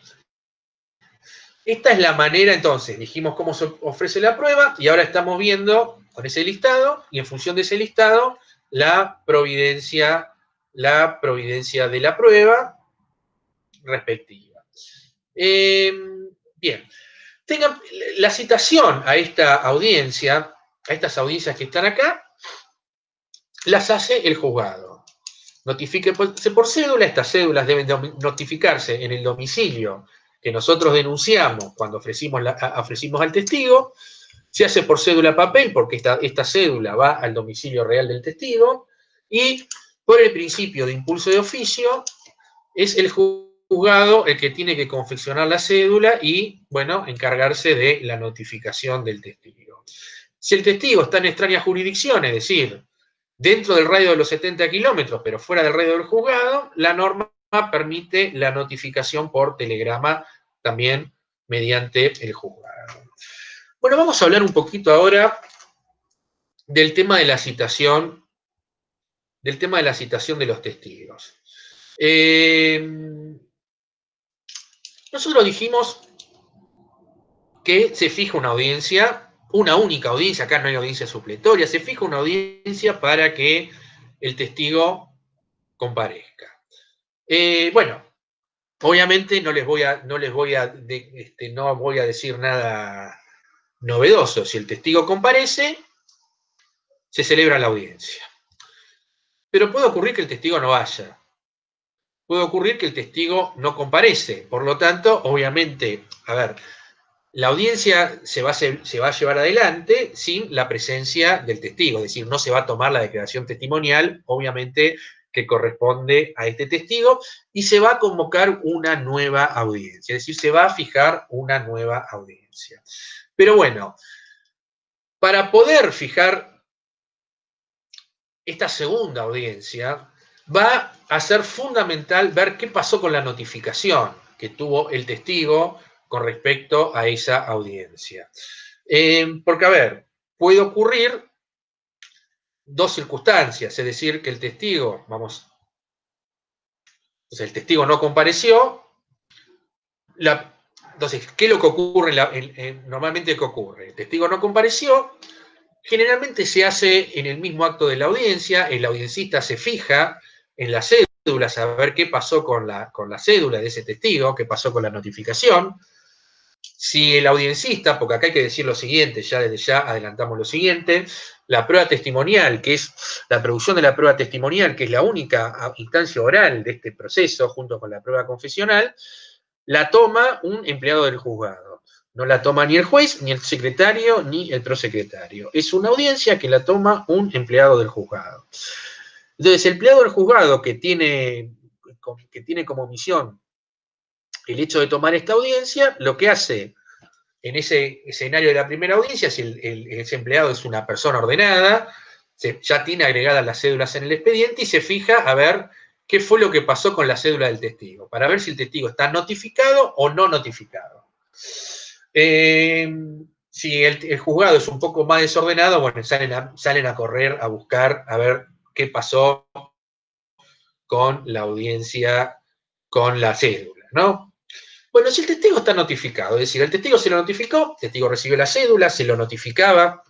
Esta es la manera, entonces, dijimos cómo se ofrece la prueba y ahora estamos viendo con ese listado y en función de ese listado la providencia de la prueba respectiva. Bien. Tengan la citación a esta audiencia, a estas audiencias que están acá, las hace el juzgado. Notifíquese por cédula, estas cédulas deben notificarse en el domicilio que nosotros denunciamos cuando ofrecimos al testigo, se hace por cédula papel porque esta cédula va al domicilio real del testigo y por el principio de impulso de oficio es el juzgado el que tiene que confeccionar la cédula y, bueno, encargarse de la notificación del testigo. Si el testigo está en extraña jurisdicción, es decir, dentro del radio de los 70 kilómetros, pero fuera del radio del juzgado, la norma permite la notificación por telegrama también mediante el juzgado. Bueno, vamos a hablar un poquito ahora del tema de la citación, de los testigos. Nosotros dijimos que se fija una audiencia, una única audiencia, acá no hay audiencia supletoria, se fija una audiencia para que el testigo comparezca. Bueno, obviamente no voy a decir nada novedoso. Si el testigo comparece, se celebra la audiencia. Pero puede ocurrir que el testigo no vaya. Puede ocurrir que el testigo no comparece. Por lo tanto, obviamente, a ver, la audiencia se va a llevar adelante sin la presencia del testigo, es decir, no se va a tomar la declaración testimonial, obviamente, que corresponde a este testigo, y se va a convocar una nueva audiencia, es decir, se va a fijar una nueva audiencia. Pero bueno, para poder fijar esta segunda audiencia, va a ser fundamental ver qué pasó con la notificación que tuvo el testigo con respecto a esa audiencia. Porque, a ver, puede ocurrir dos circunstancias, es decir, que el testigo, el testigo no compareció, entonces, ¿qué es lo que ocurre? Normalmente, ¿qué ocurre? El testigo no compareció, generalmente se hace en el mismo acto de la audiencia, el audiencista se fija en la cédula, a ver qué pasó con la cédula de ese testigo, qué pasó con la notificación. Si el audiencista, porque acá hay que decir lo siguiente, ya desde ya adelantamos lo siguiente, la prueba testimonial, que es la producción de la prueba testimonial, que es la única instancia oral de este proceso, junto con la prueba confesional, la toma un empleado del juzgado. No la toma ni el juez, ni el secretario, ni el prosecretario. Es una audiencia que la toma un empleado del juzgado. Entonces, el empleado del juzgado que tiene como misión el hecho de tomar esta audiencia, lo que hace en ese escenario de la primera audiencia, si ese empleado es una persona ordenada, ya tiene agregadas las cédulas en el expediente y se fija a ver qué fue lo que pasó con la cédula del testigo, para ver si el testigo está notificado o no notificado. Si el juzgado es un poco más desordenado, bueno, salen a correr, a buscar, a ver qué pasó con la audiencia, con la cédula, ¿no? Bueno, si el testigo está notificado, es decir, el testigo se lo notificó, el testigo recibió la cédula, se lo notificaba,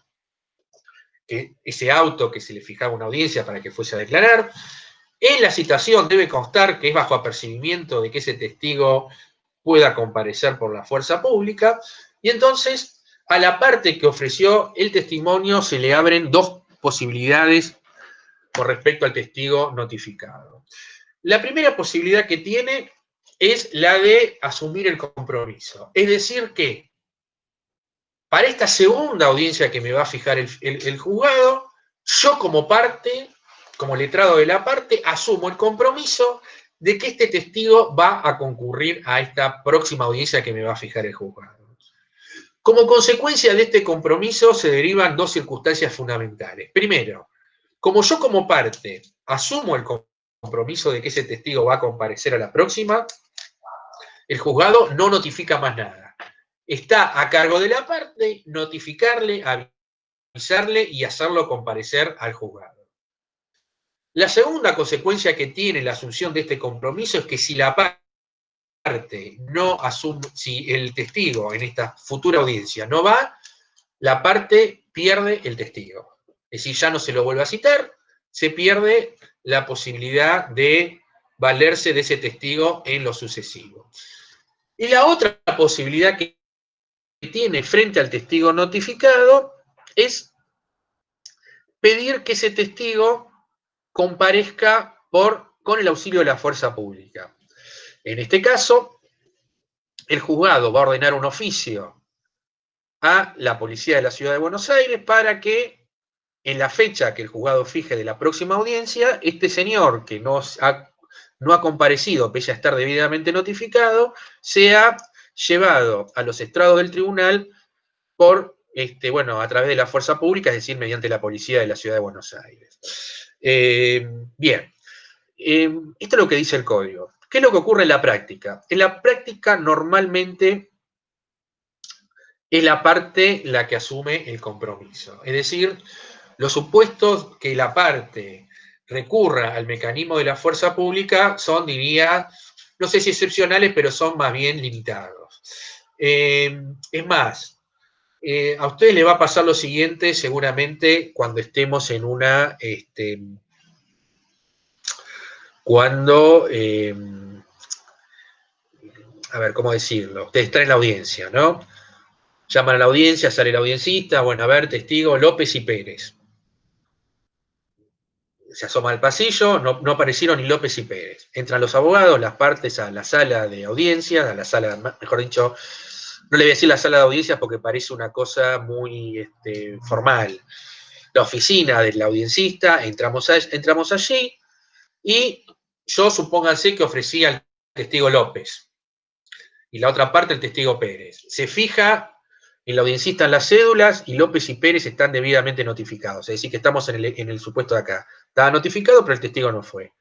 que ese auto que se le fijaba una audiencia para que fuese a declarar. En la citación debe constar que es bajo apercibimiento de que ese testigo pueda comparecer por la fuerza pública, y entonces a la parte que ofreció el testimonio se le abren dos posibilidades con respecto al testigo notificado. La primera posibilidad que tiene es la de asumir el compromiso. Es decir que para esta segunda audiencia que me va a fijar el juzgado, yo como parte, como letrado de la parte, asumo el compromiso de que este testigo va a concurrir a esta próxima audiencia que me va a fijar el juzgado. Como consecuencia de este compromiso se derivan dos circunstancias fundamentales. Primero, como yo como parte asumo el compromiso de que ese testigo va a comparecer a la próxima, el juzgado no notifica más nada. Está a cargo de la parte notificarle, avisarle y hacerlo comparecer al juzgado. La segunda consecuencia que tiene la asunción de este compromiso es que si la parte no asume, si el testigo en esta futura audiencia no va, la parte pierde el testigo. Es decir, ya no se lo vuelve a citar, se pierde la posibilidad de valerse de ese testigo en lo sucesivo. Y la otra posibilidad que tiene frente al testigo notificado es pedir que ese testigo comparezca con el auxilio de la fuerza pública. En este caso, el juzgado va a ordenar un oficio a la policía de la Ciudad de Buenos Aires para que en la fecha que el juzgado fije de la próxima audiencia, este señor que no ha comparecido, pese a estar debidamente notificado, sea llevado a los estrados del tribunal a través de la fuerza pública, es decir, mediante la policía de la Ciudad de Buenos Aires. Bien, esto es lo que dice el código. ¿Qué es lo que ocurre en la práctica? En la práctica normalmente es la parte la que asume el compromiso. Es decir, los supuestos que la parte recurra al mecanismo de la fuerza pública son, diría, no sé si excepcionales, pero son más bien limitados. Es más, a ustedes les va a pasar lo siguiente seguramente cuando estemos en cuando, a ver, ¿cómo decirlo? Ustedes están en la audiencia, ¿no? Llaman a la audiencia, sale el audiencista, bueno, a ver, testigo López y Pérez. Se asoma al pasillo, no aparecieron ni López y Pérez. Entran los abogados, las partes a la sala de audiencia, a la sala, mejor dicho, no le voy a decir la sala de audiencias porque parece una cosa muy formal. La oficina del audiencista, entramos allí y yo supónganse que ofrecía al testigo López y la otra parte el testigo Pérez. Se fija el audiencista en las cédulas y López y Pérez están debidamente notificados. Es decir, que estamos en el supuesto de acá. Estaba notificado, pero el testigo no fue.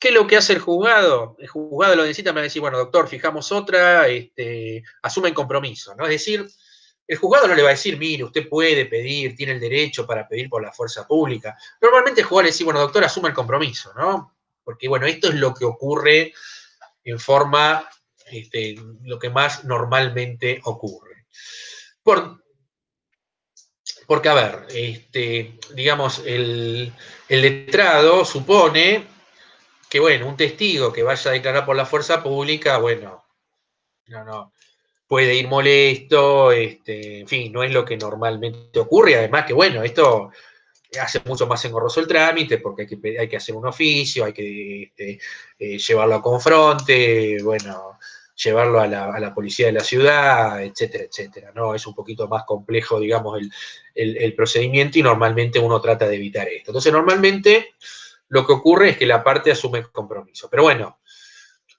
¿Qué es lo que hace el juzgado? El juzgado de la audiencista me va a decir, bueno, doctor, fijamos otra, asumen compromiso, ¿no? Es decir, el juzgado no le va a decir, mire, usted puede pedir, tiene el derecho para pedir por la fuerza pública. Normalmente el juzgado le dice, bueno, doctor, asuma el compromiso, ¿no? Porque, bueno, esto es lo que ocurre en forma, lo que más normalmente ocurre. Porque, a ver, digamos, el letrado supone que, bueno, un testigo que vaya a declarar por la fuerza pública, bueno, no, puede ir molesto, en fin, no es lo que normalmente ocurre, además que, bueno, esto hace mucho más engorroso el trámite porque hay que hacer un oficio, hay que llevarlo a confronte, bueno, llevarlo a la policía de la ciudad, etcétera, etcétera, ¿no? Es un poquito más complejo, digamos, el procedimiento y normalmente uno trata de evitar esto. Entonces, normalmente lo que ocurre es que la parte asume el compromiso. Pero bueno,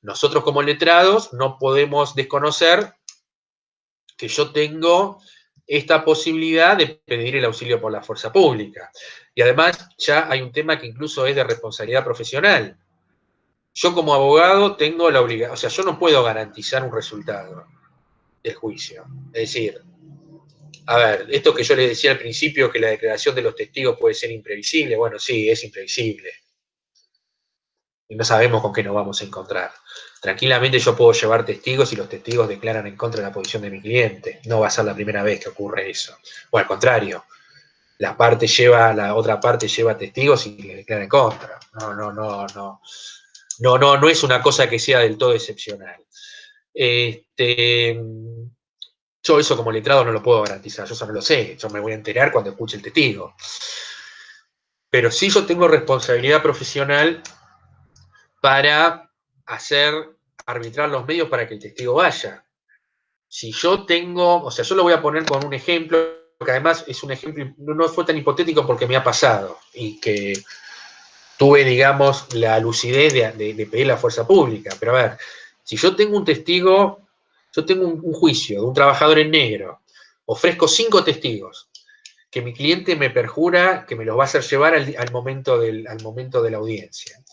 nosotros como letrados no podemos desconocer que yo tengo esta posibilidad de pedir el auxilio por la fuerza pública. Y además ya hay un tema que incluso es de responsabilidad profesional. Yo como abogado tengo la obligación, o sea, yo no puedo garantizar un resultado del juicio. Es decir, a ver, esto que yo les decía al principio, que la declaración de los testigos puede ser imprevisible, bueno, sí, es imprevisible. Y no sabemos con qué nos vamos a encontrar. Tranquilamente yo puedo llevar testigos y los testigos declaran en contra de la posición de mi cliente. No va a ser la primera vez que ocurre eso. O al contrario, la otra parte lleva testigos y le declara en contra. No es una cosa que sea del todo excepcional. Yo eso como letrado no lo puedo garantizar, yo eso no lo sé, yo me voy a enterar cuando escuche el testigo. Pero sí yo tengo responsabilidad profesional para arbitrar los medios para que el testigo vaya. Si yo tengo, o sea, yo lo voy a poner con un ejemplo, que además es un ejemplo, no fue tan hipotético porque me ha pasado y que tuve, digamos, la lucidez de pedir la fuerza pública. Pero a ver, si yo tengo un testigo, yo tengo un juicio de un trabajador en negro, ofrezco 5 testigos, que mi cliente me perjura que me los va a hacer llevar al momento de la audiencia.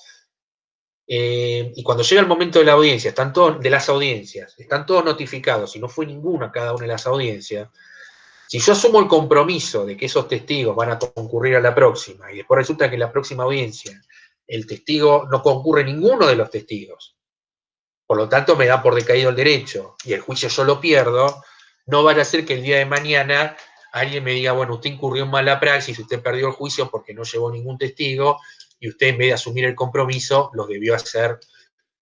Y cuando llega el momento de la audiencia, están todos notificados, y no fue ninguno a cada una de las audiencias. Si yo asumo el compromiso de que esos testigos van a concurrir a la próxima, y después resulta que en la próxima audiencia el testigo no concurre ninguno de los testigos, por lo tanto me da por decaído el derecho, y el juicio yo lo pierdo, no vaya a ser que el día de mañana alguien me diga, bueno, usted incurrió en mala praxis, usted perdió el juicio porque no llevó ningún testigo, y usted en vez de asumir el compromiso, los debió hacer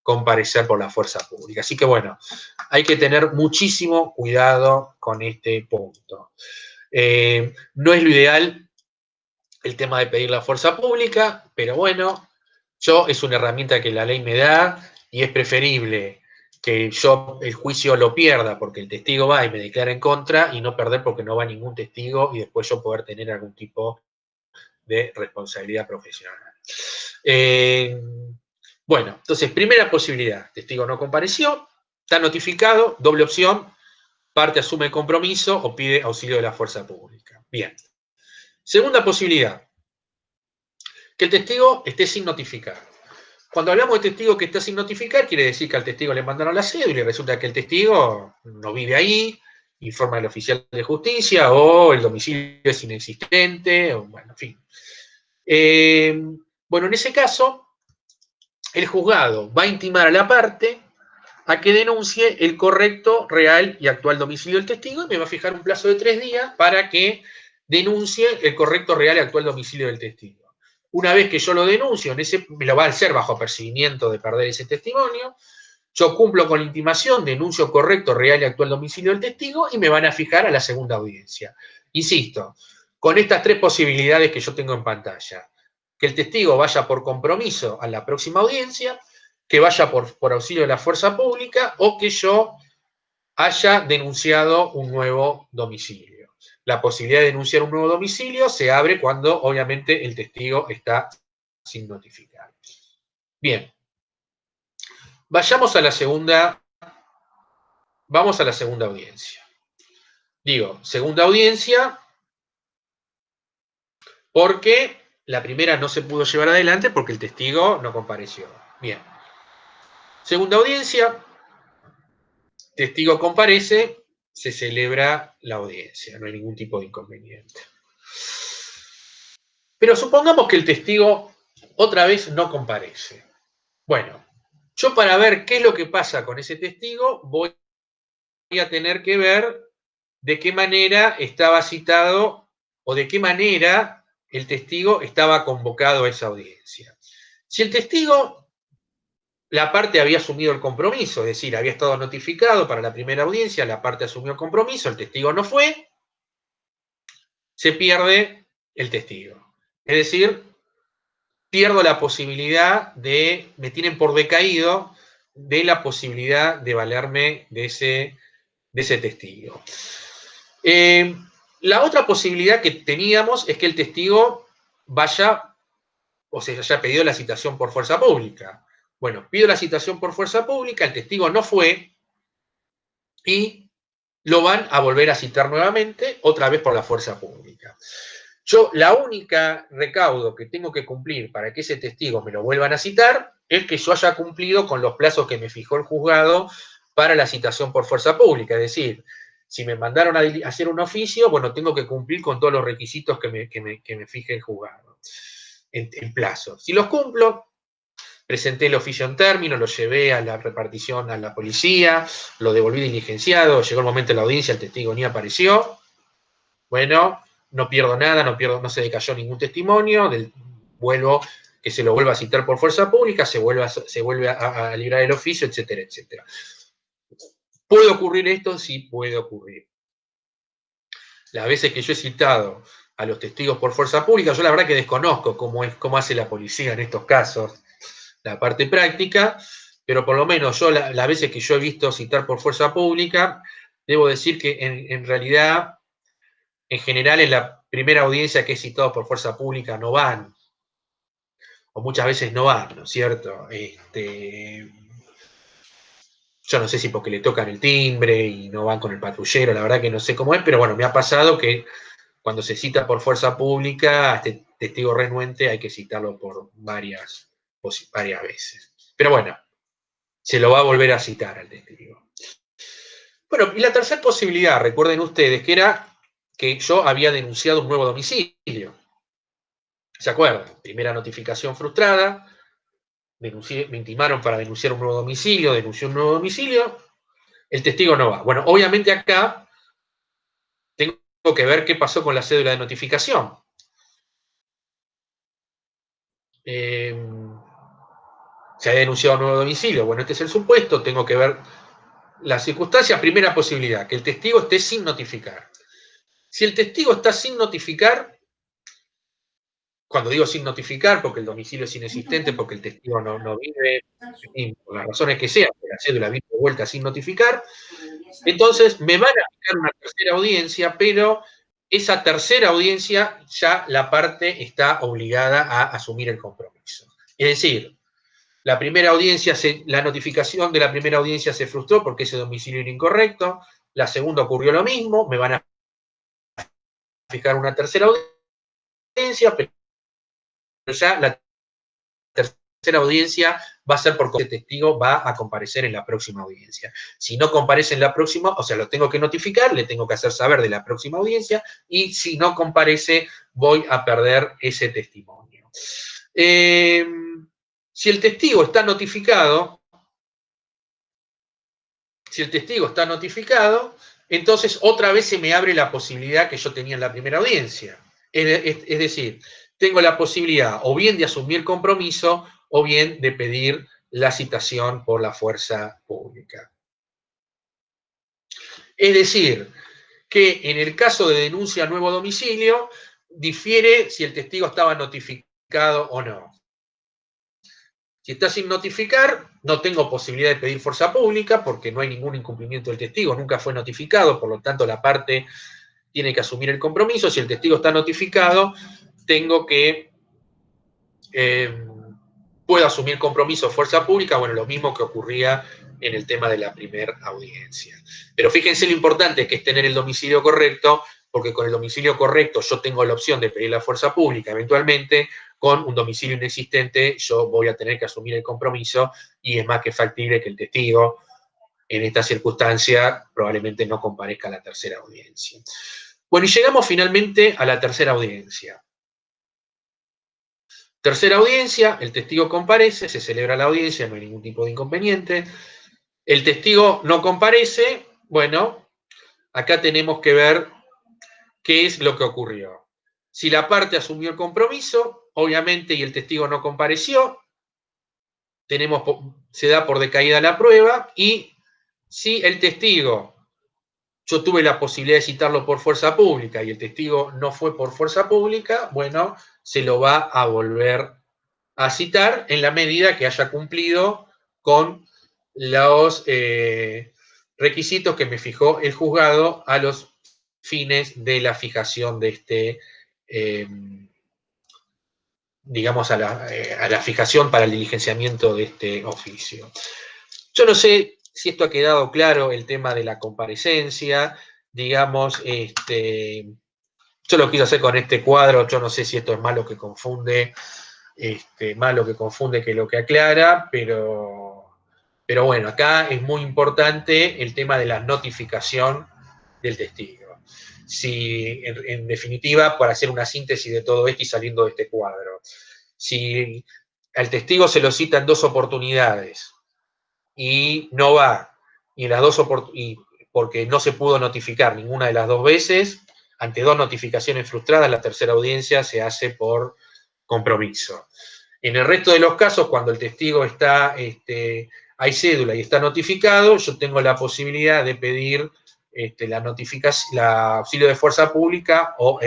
comparecer por la fuerza pública. Así que bueno, hay que tener muchísimo cuidado con este punto. No es lo ideal el tema de pedir la fuerza pública, pero bueno, es una herramienta que la ley me da y es preferible que yo el juicio lo pierda porque el testigo va y me declara en contra y no perder porque no va ningún testigo y después yo poder tener algún tipo de responsabilidad profesional. Bueno, entonces, primera posibilidad, testigo no compareció, está notificado, doble opción, parte asume el compromiso o pide auxilio de la fuerza pública. Bien. Segunda posibilidad, que el testigo esté sin notificar. Cuando hablamos de testigo que está sin notificar, quiere decir que al testigo le mandaron la cédula y resulta que el testigo no vive ahí, informa al oficial de justicia o el domicilio es inexistente, o bueno, en fin. Bueno, en ese caso, el juzgado va a intimar a la parte a que denuncie el correcto, real y actual domicilio del testigo y me va a fijar un plazo de 3 días para que denuncie el correcto, real y actual domicilio del testigo. Una vez que yo lo denuncio, me lo va a hacer bajo apercibimiento de perder ese testimonio, yo cumplo con la intimación, denuncio correcto, real y actual domicilio del testigo y me van a fijar a la segunda audiencia. Insisto, con estas tres posibilidades que yo tengo en pantalla. Que el testigo vaya por compromiso a la próxima audiencia, que vaya por auxilio de la fuerza pública o que yo haya denunciado un nuevo domicilio. La posibilidad de denunciar un nuevo domicilio se abre cuando, obviamente, el testigo está sin notificar. Bien. Vamos a la segunda audiencia. Digo, segunda audiencia porque la primera no se pudo llevar adelante porque el testigo no compareció. Bien. Segunda audiencia, testigo comparece, se celebra la audiencia, no hay ningún tipo de inconveniente. Pero supongamos que el testigo otra vez no comparece. Bueno, yo para ver qué es lo que pasa con ese testigo voy a tener que ver de qué manera estaba citado o de qué manera el testigo estaba convocado a esa audiencia. Si el testigo, la parte había asumido el compromiso, es decir, había estado notificado para la primera audiencia, la parte asumió el compromiso, el testigo no fue, se pierde el testigo. Es decir, pierdo la posibilidad me tienen por decaído de la posibilidad de valerme de ese testigo. La otra posibilidad que teníamos es que el testigo vaya, o se haya pedido la citación por fuerza pública. Bueno, pido la citación por fuerza pública, el testigo no fue y lo van a volver a citar nuevamente, otra vez por la fuerza pública. Yo, la única recaudo que tengo que cumplir para que ese testigo me lo vuelvan a citar es que yo haya cumplido con los plazos que me fijó el juzgado para la citación por fuerza pública. Es decir, si me mandaron a hacer un oficio, bueno, tengo que cumplir con todos los requisitos que me fije el juzgado en plazo. Si los cumplo, presenté el oficio en término, lo llevé a la repartición a la policía, lo devolví diligenciado, llegó el momento de la audiencia, el testigo ni apareció. Bueno, no pierdo nada, no se decayó ningún testimonio, vuelvo, que se lo vuelva a citar por fuerza pública, se vuelve a librar el oficio, etcétera, etcétera. ¿Puede ocurrir esto? Sí, puede ocurrir. Las veces que yo he citado a los testigos por fuerza pública, yo la verdad que desconozco cómo hace la policía en estos casos, la parte práctica, pero por lo menos yo, las veces que yo he visto citar por fuerza pública, debo decir que en realidad, en general, en la primera audiencia que he citado por fuerza pública no van, o muchas veces no van, ¿no es cierto? Yo no sé si porque le tocan el timbre y no van con el patrullero, la verdad que no sé cómo es, pero bueno, me ha pasado que cuando se cita por fuerza pública, a este testigo renuente hay que citarlo por varias veces. Pero bueno, se lo va a volver a citar al testigo. Bueno, y la tercera posibilidad, recuerden ustedes, que era que yo había denunciado un nuevo domicilio. ¿Se acuerdan? Primera notificación frustrada, me intimaron para denunciar un nuevo domicilio, denuncié un nuevo domicilio, el testigo no va. Bueno, obviamente acá tengo que ver qué pasó con la cédula de notificación. Se ha denunciado un nuevo domicilio. Bueno, este es el supuesto, tengo que ver las circunstancias. Primera posibilidad, que el testigo esté sin notificar. Si el testigo está sin notificar, cuando digo sin notificar, porque el domicilio es inexistente, porque el testigo no vive, por las razones que sean, la cédula viene de vuelta sin notificar, entonces me van a fijar una tercera audiencia, pero esa tercera audiencia ya la parte está obligada a asumir el compromiso. Es decir, la notificación de la primera audiencia se frustró porque ese domicilio era incorrecto, la segunda ocurrió lo mismo, me van a fijar una tercera audiencia, pero ya la tercera audiencia va a ser porque el testigo va a comparecer en la próxima audiencia. Si no comparece en la próxima, o sea, lo tengo que notificar, le tengo que hacer saber de la próxima audiencia, y si no comparece, voy a perder ese testimonio. Si el testigo está notificado, entonces otra vez se me abre la posibilidad que yo tenía en la primera audiencia. Es decir, tengo la posibilidad o bien de asumir compromiso o bien de pedir la citación por la fuerza pública. Es decir, que en el caso de denuncia a nuevo domicilio, difiere si el testigo estaba notificado o no. Si está sin notificar, no tengo posibilidad de pedir fuerza pública porque no hay ningún incumplimiento del testigo, nunca fue notificado, por lo tanto la parte tiene que asumir el compromiso. Si el testigo está notificado, tengo que, puedo asumir compromiso de fuerza pública, bueno, lo mismo que ocurría en el tema de la primera audiencia. Pero fíjense lo importante que es tener el domicilio correcto, porque con el domicilio correcto yo tengo la opción de pedir la fuerza pública eventualmente. Con un domicilio inexistente yo voy a tener que asumir el compromiso y es más que factible que el testigo en esta circunstancia probablemente no comparezca a la tercera audiencia. Bueno, y llegamos finalmente a la tercera audiencia. Tercera audiencia, el testigo comparece, se celebra la audiencia, no hay ningún tipo de inconveniente. El testigo no comparece, bueno, acá tenemos que ver qué es lo que ocurrió. Si la parte asumió el compromiso, obviamente, y el testigo no compareció, se da por decaída la prueba, y si el testigo, yo tuve la posibilidad de citarlo por fuerza pública y el testigo no fue por fuerza pública, bueno, se lo va a volver a citar en la medida que haya cumplido con los requisitos que me fijó el juzgado a los fines de la fijación de este, digamos, a la fijación para el diligenciamiento de este oficio. Yo no sé si esto ha quedado claro, el tema de la comparecencia, digamos, yo lo quiero hacer con este cuadro, yo no sé si esto es más lo que confunde, que lo que aclara, pero bueno, acá es muy importante el tema de la notificación del testigo. Si, en definitiva, para hacer una síntesis de todo esto y saliendo de este cuadro, si al testigo se lo cita en 2 oportunidades y no va, y en las porque no se pudo notificar ninguna de las 2 veces, ante 2 notificaciones frustradas, la tercera audiencia se hace por compromiso. En el resto de los casos, cuando el testigo está, hay cédula y está notificado, yo tengo la posibilidad de pedir la auxilio de fuerza pública o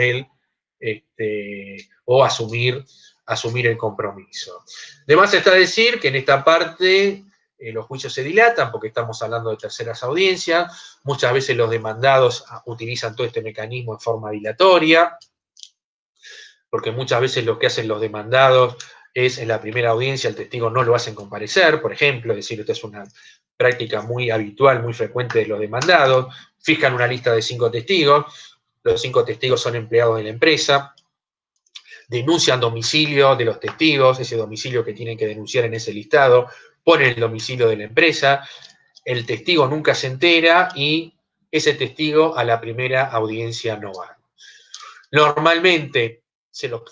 asumir el compromiso. Además está decir que en esta parte los juicios se dilatan porque estamos hablando de terceras audiencias, muchas veces los demandados utilizan todo este mecanismo en forma dilatoria, porque muchas veces lo que hacen los demandados es en la primera audiencia el testigo no lo hacen comparecer, por ejemplo, es decir, esta es una práctica muy habitual, muy frecuente de los demandados, fijan una lista de 5 testigos, los 5 testigos son empleados de la empresa, denuncian domicilio de los testigos, ese domicilio que tienen que denunciar en ese listado, ponen el domicilio de la empresa, el testigo nunca se entera y ese testigo a la primera audiencia no va. Normalmente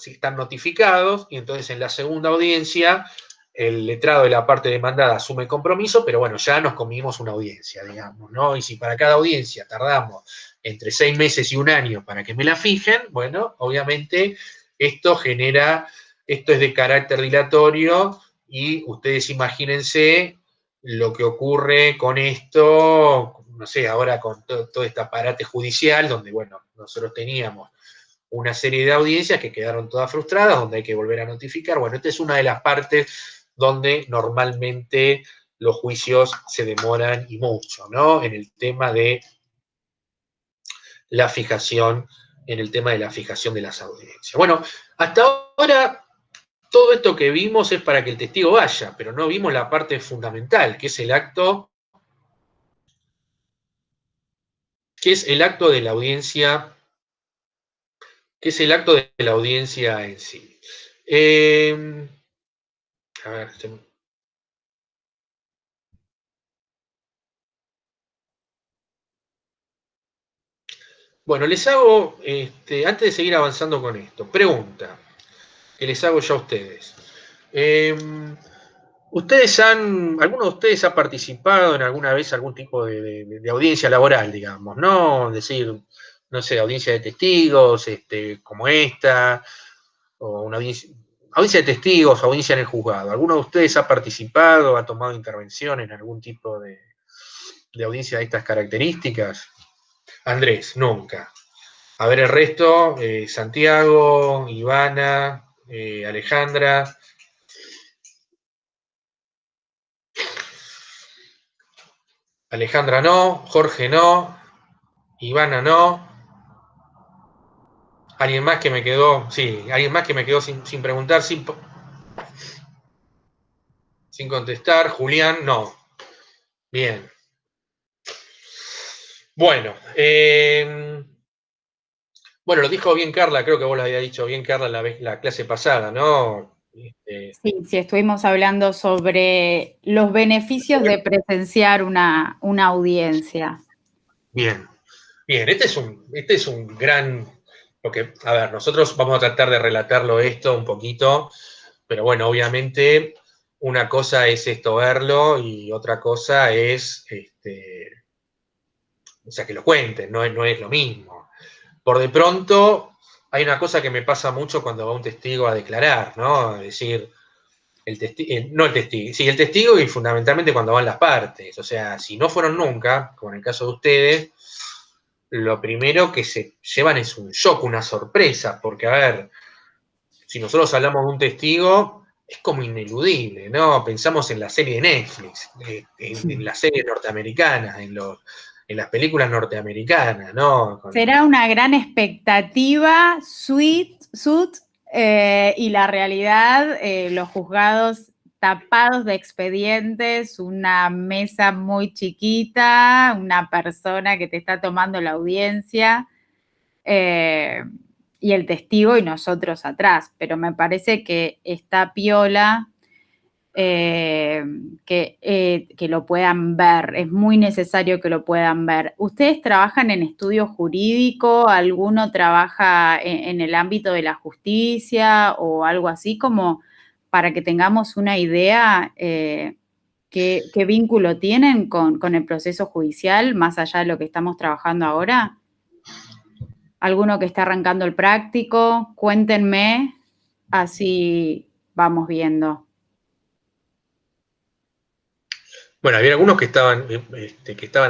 están notificados y entonces en la segunda audiencia el letrado de la parte demandada asume compromiso, pero bueno, ya nos comimos una audiencia, digamos, ¿no? Y si para cada audiencia tardamos entre 6 meses y 1 año para que me la fijen, bueno, obviamente esto es de carácter dilatorio y ustedes imagínense lo que ocurre con esto, no sé, ahora con todo este aparato judicial, donde, bueno, nosotros teníamos una serie de audiencias que quedaron todas frustradas, donde hay que volver a notificar. Bueno, esta es una de las partes donde normalmente los juicios se demoran y mucho, ¿no? En el tema de la fijación, de las audiencias. Bueno, hasta ahora todo esto que vimos es para que el testigo vaya, pero no vimos la parte fundamental, que es el acto de la audiencia, en sí. A ver, bueno, les hago, antes de seguir avanzando con esto, pregunta que les hago ya a ustedes. ¿Alguno de ustedes ha participado en alguna vez algún tipo de audiencia laboral, digamos, ¿no? Es decir, no sé, audiencia de testigos, como esta, o una audiencia de testigos, audiencia en el juzgado. ¿Alguno de ustedes ha participado, ha tomado intervención en algún tipo de audiencia de estas características? Andrés, nunca. A ver el resto, Santiago, Ivana, Alejandra. Alejandra no, Jorge no, Ivana no. ¿Alguien más que me quedó? Sí, alguien más que me quedó sin preguntar, sin contestar. Julián, no. Bien. Bueno, bueno, lo dijo bien Carla, creo que vos lo había dicho bien Carla la clase pasada, ¿no? Sí, estuvimos hablando sobre los beneficios de presenciar una audiencia. Bien, bien, este es un gran, porque, a ver, nosotros vamos a tratar de relatarlo esto un poquito, pero bueno, obviamente una cosa es esto verlo y otra cosa es, o sea, que lo cuenten, no es lo mismo. Por de pronto, hay una cosa que me pasa mucho cuando va un testigo a declarar, ¿no? Es decir, no el testigo, sí, el testigo y fundamentalmente cuando van las partes. O sea, si no fueron nunca, como en el caso de ustedes, lo primero que se llevan es un shock, una sorpresa, porque a ver, si nosotros hablamos de un testigo, es como ineludible, ¿no? Pensamos en la serie de Netflix, en las series norteamericanas, en las películas norteamericanas, ¿no? Será una gran expectativa, suit, y la realidad, los juzgados tapados de expedientes, una mesa muy chiquita, una persona que te está tomando la audiencia, y el testigo y nosotros atrás. Pero me parece que está piola que lo puedan ver. Es muy necesario que lo puedan ver. ¿Ustedes trabajan en estudio jurídico? ¿Alguno trabaja en el ámbito de la justicia o algo así? Como para que tengamos una idea qué vínculo tienen con el proceso judicial, más allá de lo que estamos trabajando ahora. ¿Alguno que está arrancando el práctico? Cuéntenme, así vamos viendo. Bueno, había algunos que estaban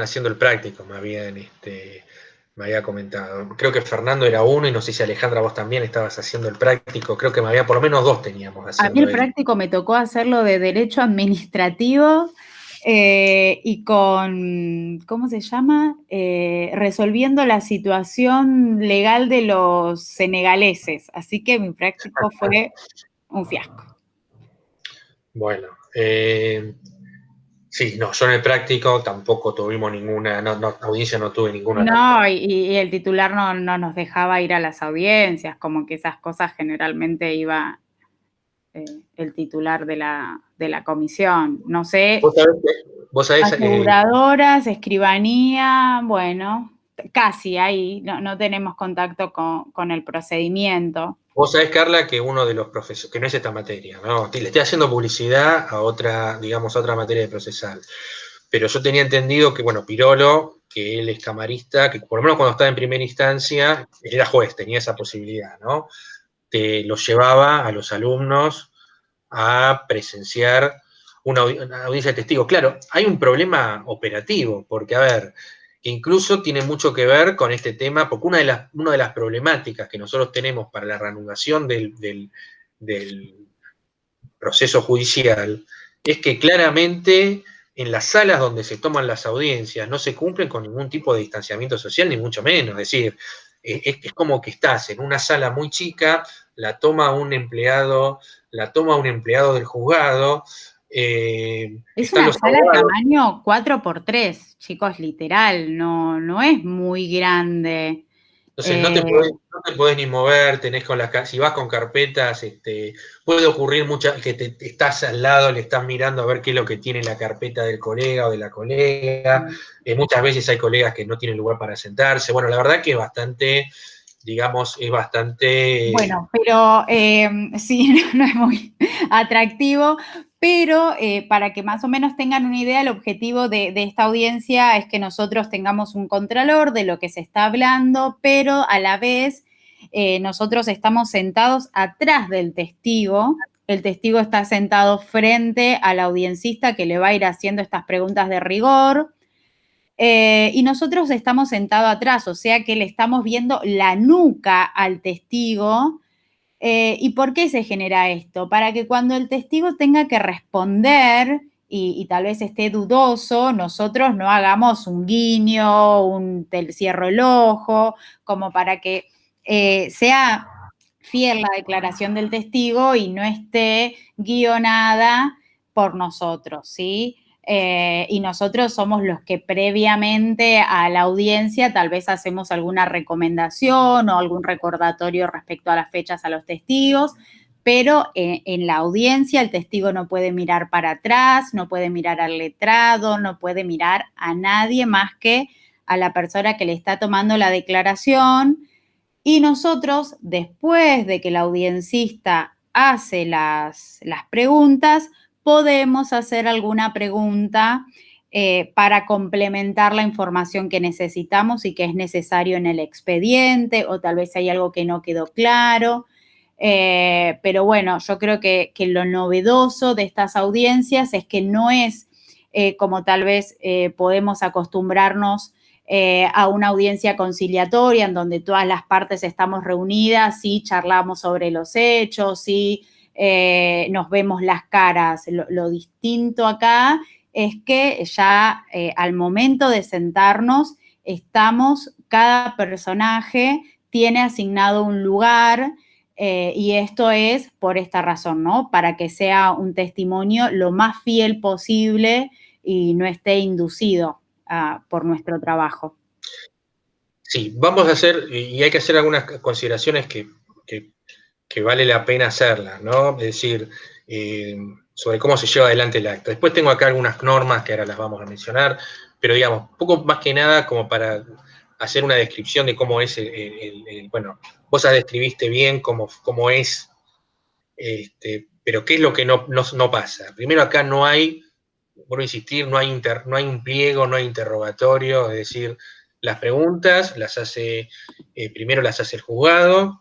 haciendo el práctico, me había comentado. Creo que Fernando era uno y no sé si Alejandra vos también estabas haciendo el práctico. Creo que por lo menos dos teníamos A mí haciendo el práctico me tocó hacerlo de derecho administrativo y con, ¿cómo se llama? Resolviendo la situación legal de los senegaleses. Así que mi práctico fue un fiasco. Bueno, sí, no, yo en el práctico tampoco tuvimos ninguna, audiencia no tuve ninguna. No, y el titular no nos dejaba ir a las audiencias, como que esas cosas generalmente iba el titular de la comisión. No sé. Vos sabés, Aseguradoras, escribanía, bueno, casi ahí, no tenemos contacto con el procedimiento. Vos sabés, Carla, que uno de los profesores, que no es esta materia, ¿no? Le estoy haciendo publicidad a otra, digamos, a otra materia de procesal. Pero yo tenía entendido que, bueno, Pirolo, que él es camarista, que por lo menos cuando estaba en primera instancia, él era juez, tenía esa posibilidad, ¿no? Te los llevaba a los alumnos a presenciar una audiencia de testigos. Claro, hay un problema operativo, porque, a ver, incluso tiene mucho que ver con este tema, porque una de las problemáticas que nosotros tenemos para la reanudación del proceso judicial es que claramente en las salas donde se toman las audiencias no se cumplen con ningún tipo de distanciamiento social, ni mucho menos. Es decir, es como que estás en una sala muy chica, la toma un empleado del juzgado. Es Están una los sala abogados. tamaño 4x3, chicos, literal, no es muy grande. Entonces no te podés ni mover, tenés si vas con carpetas, puede ocurrir que estás al lado, le estás mirando a ver qué es lo que tiene la carpeta del colega o de la colega. Muchas veces hay colegas que no tienen lugar para sentarse. Bueno, la verdad que es bastante, digamos, es bastante. Bueno, pero sí, no es muy atractivo, pero para que más o menos tengan una idea, el objetivo de esta audiencia es que nosotros tengamos un contralor de lo que se está hablando, pero a la vez nosotros estamos sentados atrás del testigo. El testigo está sentado frente al audiencista que le va a ir haciendo estas preguntas de rigor. Y nosotros estamos sentados atrás, o sea que le estamos viendo la nuca al testigo. ¿Y por qué se genera esto? Para que cuando el testigo tenga que responder y tal vez esté dudoso, nosotros no hagamos un guiño, te cierro el ojo, como para que sea fiel la declaración del testigo y no esté guionada por nosotros, ¿sí? Y nosotros somos los que previamente a la audiencia tal vez hacemos alguna recomendación o algún recordatorio respecto a las fechas a los testigos, pero en la audiencia el testigo no puede mirar para atrás, no puede mirar al letrado, no puede mirar a nadie más que a la persona que le está tomando la declaración. Y nosotros, después de que el audiencista hace las preguntas, podemos hacer alguna pregunta para complementar la información que necesitamos y que es necesario en el expediente, o tal vez hay algo que no quedó claro. Pero bueno, yo creo que lo novedoso de estas audiencias es que no es como tal vez podemos acostumbrarnos a una audiencia conciliatoria en donde todas las partes estamos reunidas y charlamos sobre los hechos y nos vemos las caras. Lo distinto acá es que ya al momento de sentarnos cada personaje tiene asignado un lugar y esto es por esta razón, ¿no? Para que sea un testimonio lo más fiel posible y no esté inducido por nuestro trabajo. Sí, vamos a hacer, y hay que hacer algunas consideraciones que vale la pena hacerlas, ¿no? Es decir, sobre cómo se lleva adelante el acto. Después tengo acá algunas normas que ahora las vamos a mencionar, pero digamos, poco más que nada como para hacer una descripción de cómo es bueno, vos ya describiste bien cómo es, pero qué es lo que no pasa. Primero, acá no hay, vuelvo a insistir, no hay un pliego, no hay interrogatorio, es decir, las preguntas primero las hace el juzgado.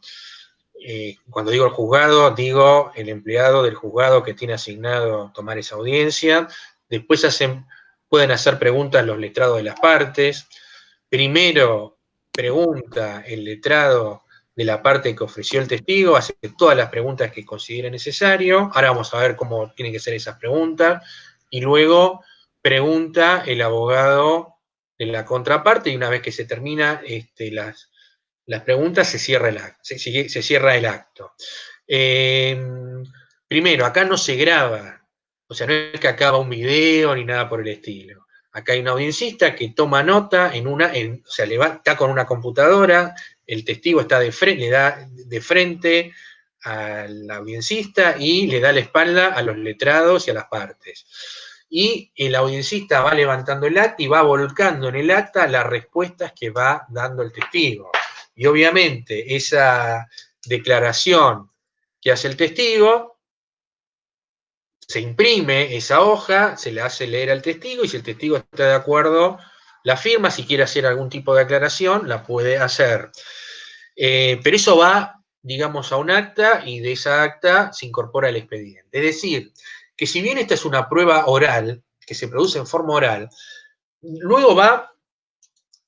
Cuando digo el juzgado, digo el empleado del juzgado que tiene asignado tomar esa audiencia. Después pueden hacer preguntas los letrados de las partes. Primero pregunta el letrado de la parte que ofreció el testigo, hace todas las preguntas que considere necesario. Ahora vamos a ver cómo tienen que ser esas preguntas. Y luego pregunta el abogado de la contraparte, y una vez que se termina las preguntas, se cierra el acto. Primero, acá no se graba, o sea, no es que acaba un video ni nada por el estilo. Acá hay un audiencista que toma nota o sea, está con una computadora, el testigo está le da de frente al audiencista y le da la espalda a los letrados y a las partes. Y el audiencista va levantando el acta y va volcando en el acta las respuestas que va dando el testigo. Y obviamente esa declaración que hace el testigo, se imprime esa hoja, se le hace leer al testigo, y si el testigo está de acuerdo, la firma. Si quiere hacer algún tipo de aclaración, la puede hacer. Pero eso va, digamos, a un acta, y de esa acta se incorpora el expediente. Es decir, que si bien esta es una prueba oral, que se produce en forma oral, luego va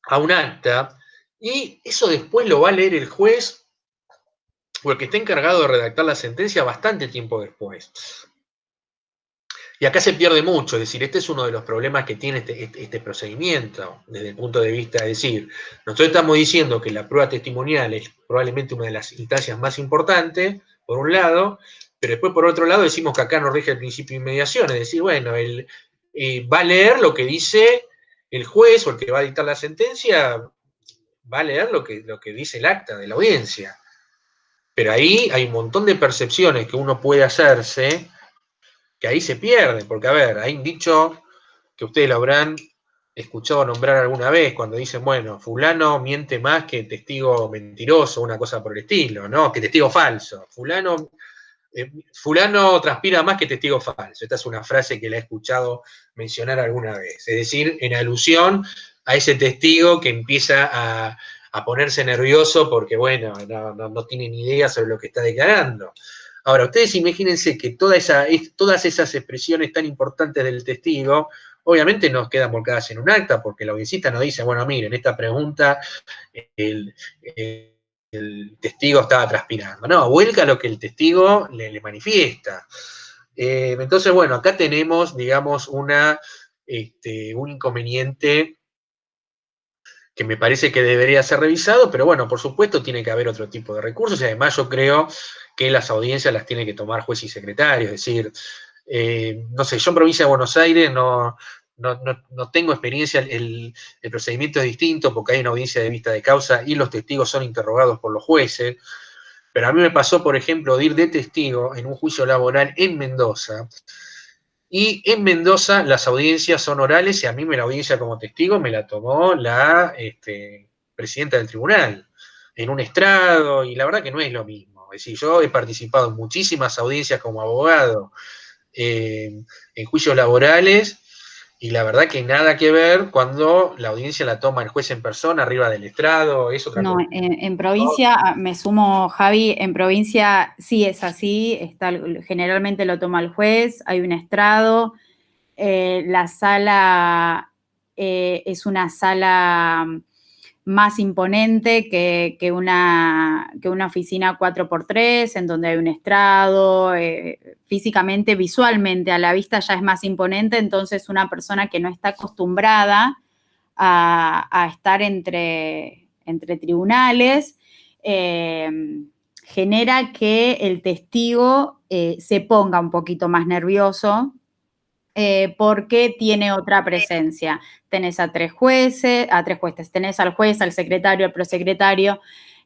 a un acta, y eso después lo va a leer el juez o el que está encargado de redactar la sentencia bastante tiempo después. Y acá se pierde mucho, es decir, este es uno de los problemas que tiene este procedimiento, desde el punto de vista de decir, nosotros estamos diciendo que la prueba testimonial es probablemente una de las instancias más importantes, por un lado, pero después por otro lado decimos que acá no rige el principio de inmediación, es decir, bueno, va a leer lo que dice el juez o el que va a dictar la sentencia, va a leer lo que dice el acta de la audiencia. Pero ahí hay un montón de percepciones que uno puede hacerse, que ahí se pierden, porque a ver, hay un dicho que ustedes lo habrán escuchado nombrar alguna vez, cuando dicen, bueno, fulano miente más que testigo mentiroso, una cosa por el estilo, ¿no? Que testigo falso. Fulano transpira más que testigo falso. Esta es una frase que la he escuchado mencionar alguna vez. Es decir, en alusión a ese testigo que empieza a ponerse nervioso porque, bueno, no tiene ni idea sobre lo que está declarando. Ahora, ustedes imagínense que todas esas expresiones tan importantes del testigo, obviamente nos quedan volcadas en un acta, porque la audiencita nos dice, bueno, miren, esta pregunta el, el testigo estaba transpirando. No, vuelca lo que el testigo le manifiesta. Entonces, bueno, acá tenemos, digamos, un inconveniente que me parece que debería ser revisado, pero bueno, por supuesto tiene que haber otro tipo de recursos y además yo creo que las audiencias las tiene que tomar juez y secretario, es decir, no sé, yo en provincia de Buenos Aires no tengo experiencia, el procedimiento es distinto porque hay una audiencia de vista de causa y los testigos son interrogados por los jueces, pero a mí me pasó, por ejemplo, de ir de testigo en un juicio laboral en Mendoza, y en Mendoza las audiencias son orales y a mí la audiencia como testigo me la tomó la presidenta del tribunal en un estrado y la verdad que no es lo mismo. Es decir, yo he participado en muchísimas audiencias como abogado en juicios laborales y la verdad que nada que ver cuando la audiencia la toma el juez en persona arriba del estrado, es otra No, cosa. en provincia, me sumo, Javi, en provincia sí es así, generalmente lo toma el juez, hay un estrado, la sala es una sala más imponente que una oficina 4x3, en donde hay un estrado, físicamente, visualmente, a la vista ya es más imponente, entonces una persona que no está acostumbrada a estar entre tribunales, genera que el testigo se ponga un poquito más nervioso porque tiene otra presencia. Tenés a tres jueces, tenés al juez, al secretario, al prosecretario,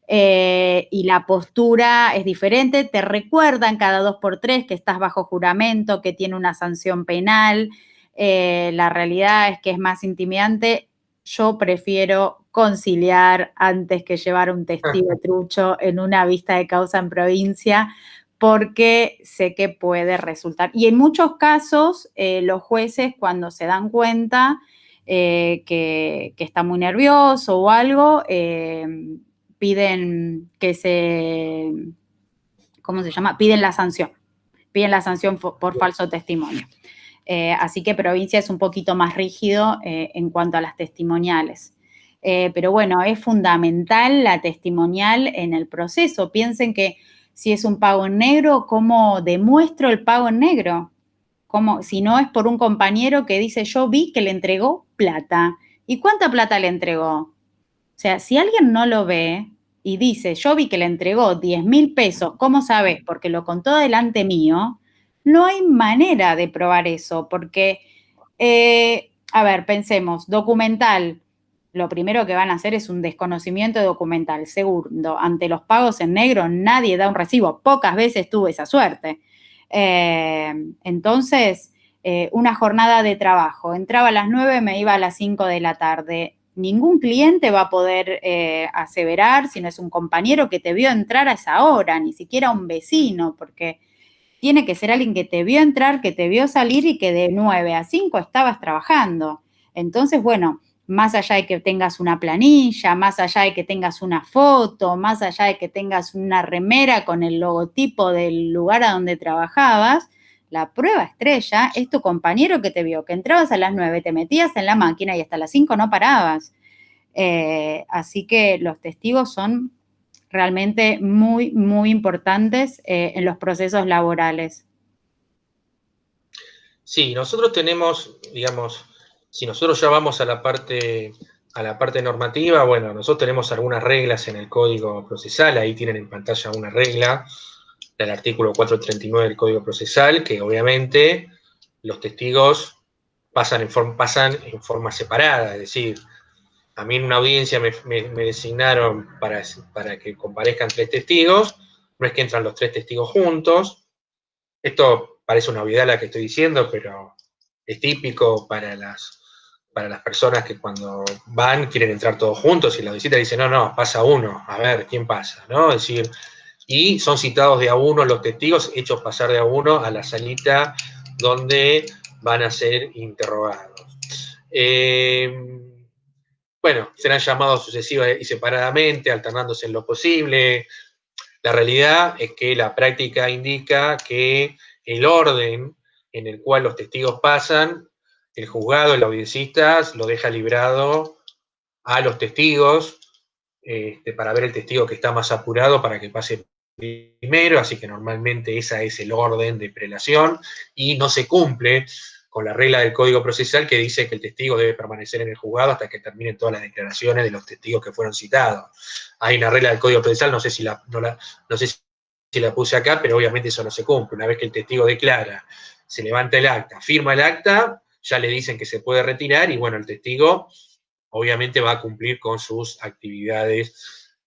y la postura es diferente. Te recuerdan cada 2x3 que estás bajo juramento, que tiene una sanción penal. La realidad es que es más intimidante. Yo prefiero conciliar antes que llevar un testigo trucho en una vista de causa en provincia, porque sé que puede resultar. Y en muchos casos, los jueces, cuando se dan cuenta que está muy nervioso o algo, piden ¿cómo se llama? Piden la sanción por falso testimonio. Así que provincia es un poquito más rígido en cuanto a las testimoniales. Pero bueno, es fundamental la testimonial en el proceso. Piensen que si es un pago en negro, ¿cómo demuestro el pago en negro? Si no es por un compañero que dice, yo vi que le entregó plata. ¿Y cuánta plata le entregó? O sea, si alguien no lo ve y dice, yo vi que le entregó 10.000 pesos, ¿cómo sabes? Porque lo contó delante mío. No hay manera de probar eso, porque, a ver, pensemos, documental. Lo primero que van a hacer es un desconocimiento de documental. Segundo, ante los pagos en negro nadie da un recibo. Pocas veces tuve esa suerte. Entonces, una jornada de trabajo. Entraba a las 9, me iba a las 5 de la tarde. Ningún cliente va a poder aseverar si no es un compañero que te vio entrar a esa hora, ni siquiera un vecino, porque tiene que ser alguien que te vio entrar, que te vio salir y que de 9 a 5 estabas trabajando. Entonces, bueno, más allá de que tengas una planilla, más allá de que tengas una foto, más allá de que tengas una remera con el logotipo del lugar a donde trabajabas, la prueba estrella es tu compañero que te vio, que entrabas a las 9, te metías en la máquina y hasta las 5 no parabas. Así que los testigos son realmente muy, muy importantes en los procesos laborales. Sí, nosotros tenemos, digamos, si nosotros ya vamos a la parte normativa, bueno, nosotros tenemos algunas reglas en el Código Procesal, ahí tienen en pantalla una regla del artículo 439 del Código Procesal, que obviamente los testigos pasan en forma separada, es decir, a mí en una audiencia me designaron para que comparezcan 3 testigos, no es que entran los 3 testigos juntos, esto parece una obviedad la que estoy diciendo, pero es típico para las personas que cuando van quieren entrar todos juntos y la visita dice, no, pasa uno, a ver, ¿quién pasa? ¿No? Es decir, y son citados de a uno los testigos, hechos pasar de a uno a la salita donde van a ser interrogados. bueno, serán llamados sucesiva y separadamente, alternándose en lo posible. La realidad es que la práctica indica que el orden en el cual los testigos pasan, el juzgado, el audiencista, lo deja librado a los testigos, para ver el testigo que está más apurado para que pase primero, así que normalmente ese es el orden de prelación, y no se cumple con la regla del Código Procesal que dice que el testigo debe permanecer en el juzgado hasta que terminen todas las declaraciones de los testigos que fueron citados. Hay una regla del Código Procesal, no sé si la puse acá, pero obviamente eso no se cumple. Una vez que el testigo declara, se levanta el acta, firma el acta, ya le dicen que se puede retirar y bueno, el testigo obviamente va a cumplir con sus actividades,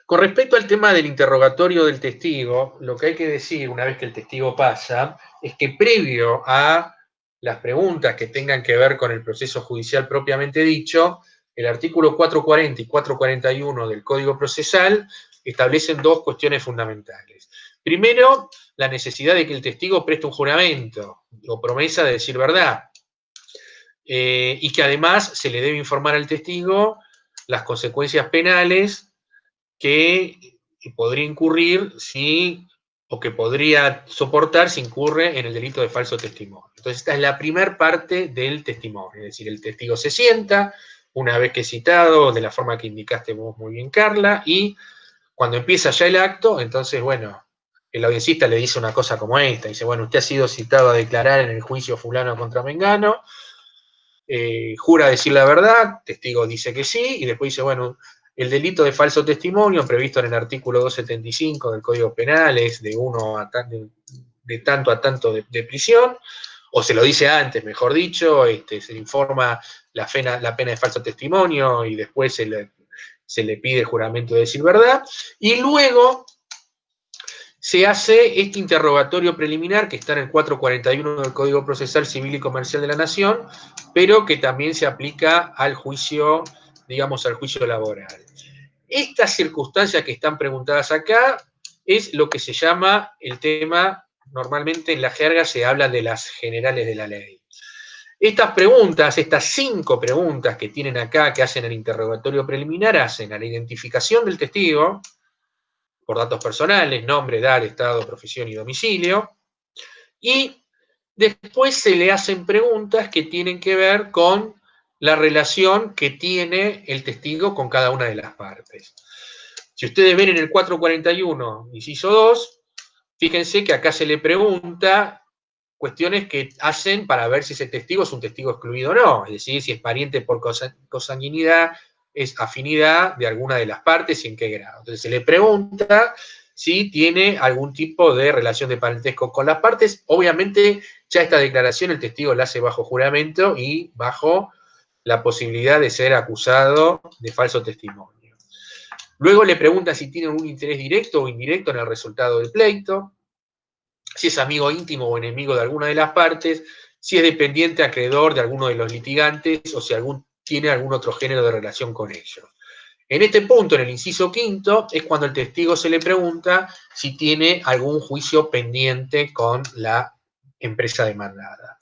con respecto al tema del interrogatorio del testigo, lo que hay que decir una vez que el testigo pasa es que previo a las preguntas que tengan que ver con el proceso judicial propiamente dicho, el artículo 440 y 441 del Código Procesal establecen dos cuestiones fundamentales. Primero, la necesidad de que el testigo preste un juramento o promesa de decir verdad, y que además se le debe informar al testigo las consecuencias penales que podría incurrir o que podría soportar si incurre en el delito de falso testimonio. Entonces, esta es la primera parte del testimonio, es decir, el testigo se sienta, una vez que es citado, de la forma que indicaste vos muy bien, Carla, y cuando empieza ya el acto, entonces, bueno, el audiencista le dice una cosa como esta, dice, bueno, usted ha sido citado a declarar en el juicio fulano contra mengano, jura decir la verdad, testigo dice que sí, y después dice, bueno, el delito de falso testimonio previsto en el artículo 275 del Código Penal es de tanto a tanto de prisión, o se lo dice antes, mejor dicho, se le informa la pena de falso testimonio y después se le pide el juramento de decir verdad, y luego se hace este interrogatorio preliminar que está en el 441 del Código Procesal Civil y Comercial de la Nación, pero que también se aplica al juicio, digamos, al juicio laboral. Estas circunstancias que están preguntadas acá es lo que se llama el tema, normalmente en la jerga se habla de las generales de la ley. Estas preguntas, estas 5 preguntas que tienen acá, que hacen el interrogatorio preliminar, hacen a la identificación del testigo, por datos personales, nombre, edad, estado, profesión y domicilio, y después se le hacen preguntas que tienen que ver con la relación que tiene el testigo con cada una de las partes. Si ustedes ven en el 441, inciso 2, fíjense que acá se le pregunta cuestiones que hacen para ver si ese testigo es un testigo excluido o no, es decir, si es pariente por consanguinidad, es afinidad de alguna de las partes y en qué grado. Entonces se le pregunta si tiene algún tipo de relación de parentesco con las partes. Obviamente ya esta declaración el testigo la hace bajo juramento y bajo la posibilidad de ser acusado de falso testimonio. Luego le pregunta si tiene un interés directo o indirecto en el resultado del pleito, si es amigo íntimo o enemigo de alguna de las partes, si es dependiente, acreedor de alguno de los litigantes o si tiene algún otro género de relación con ellos. En este punto, en el inciso 5, es cuando el testigo se le pregunta si tiene algún juicio pendiente con la empresa demandada.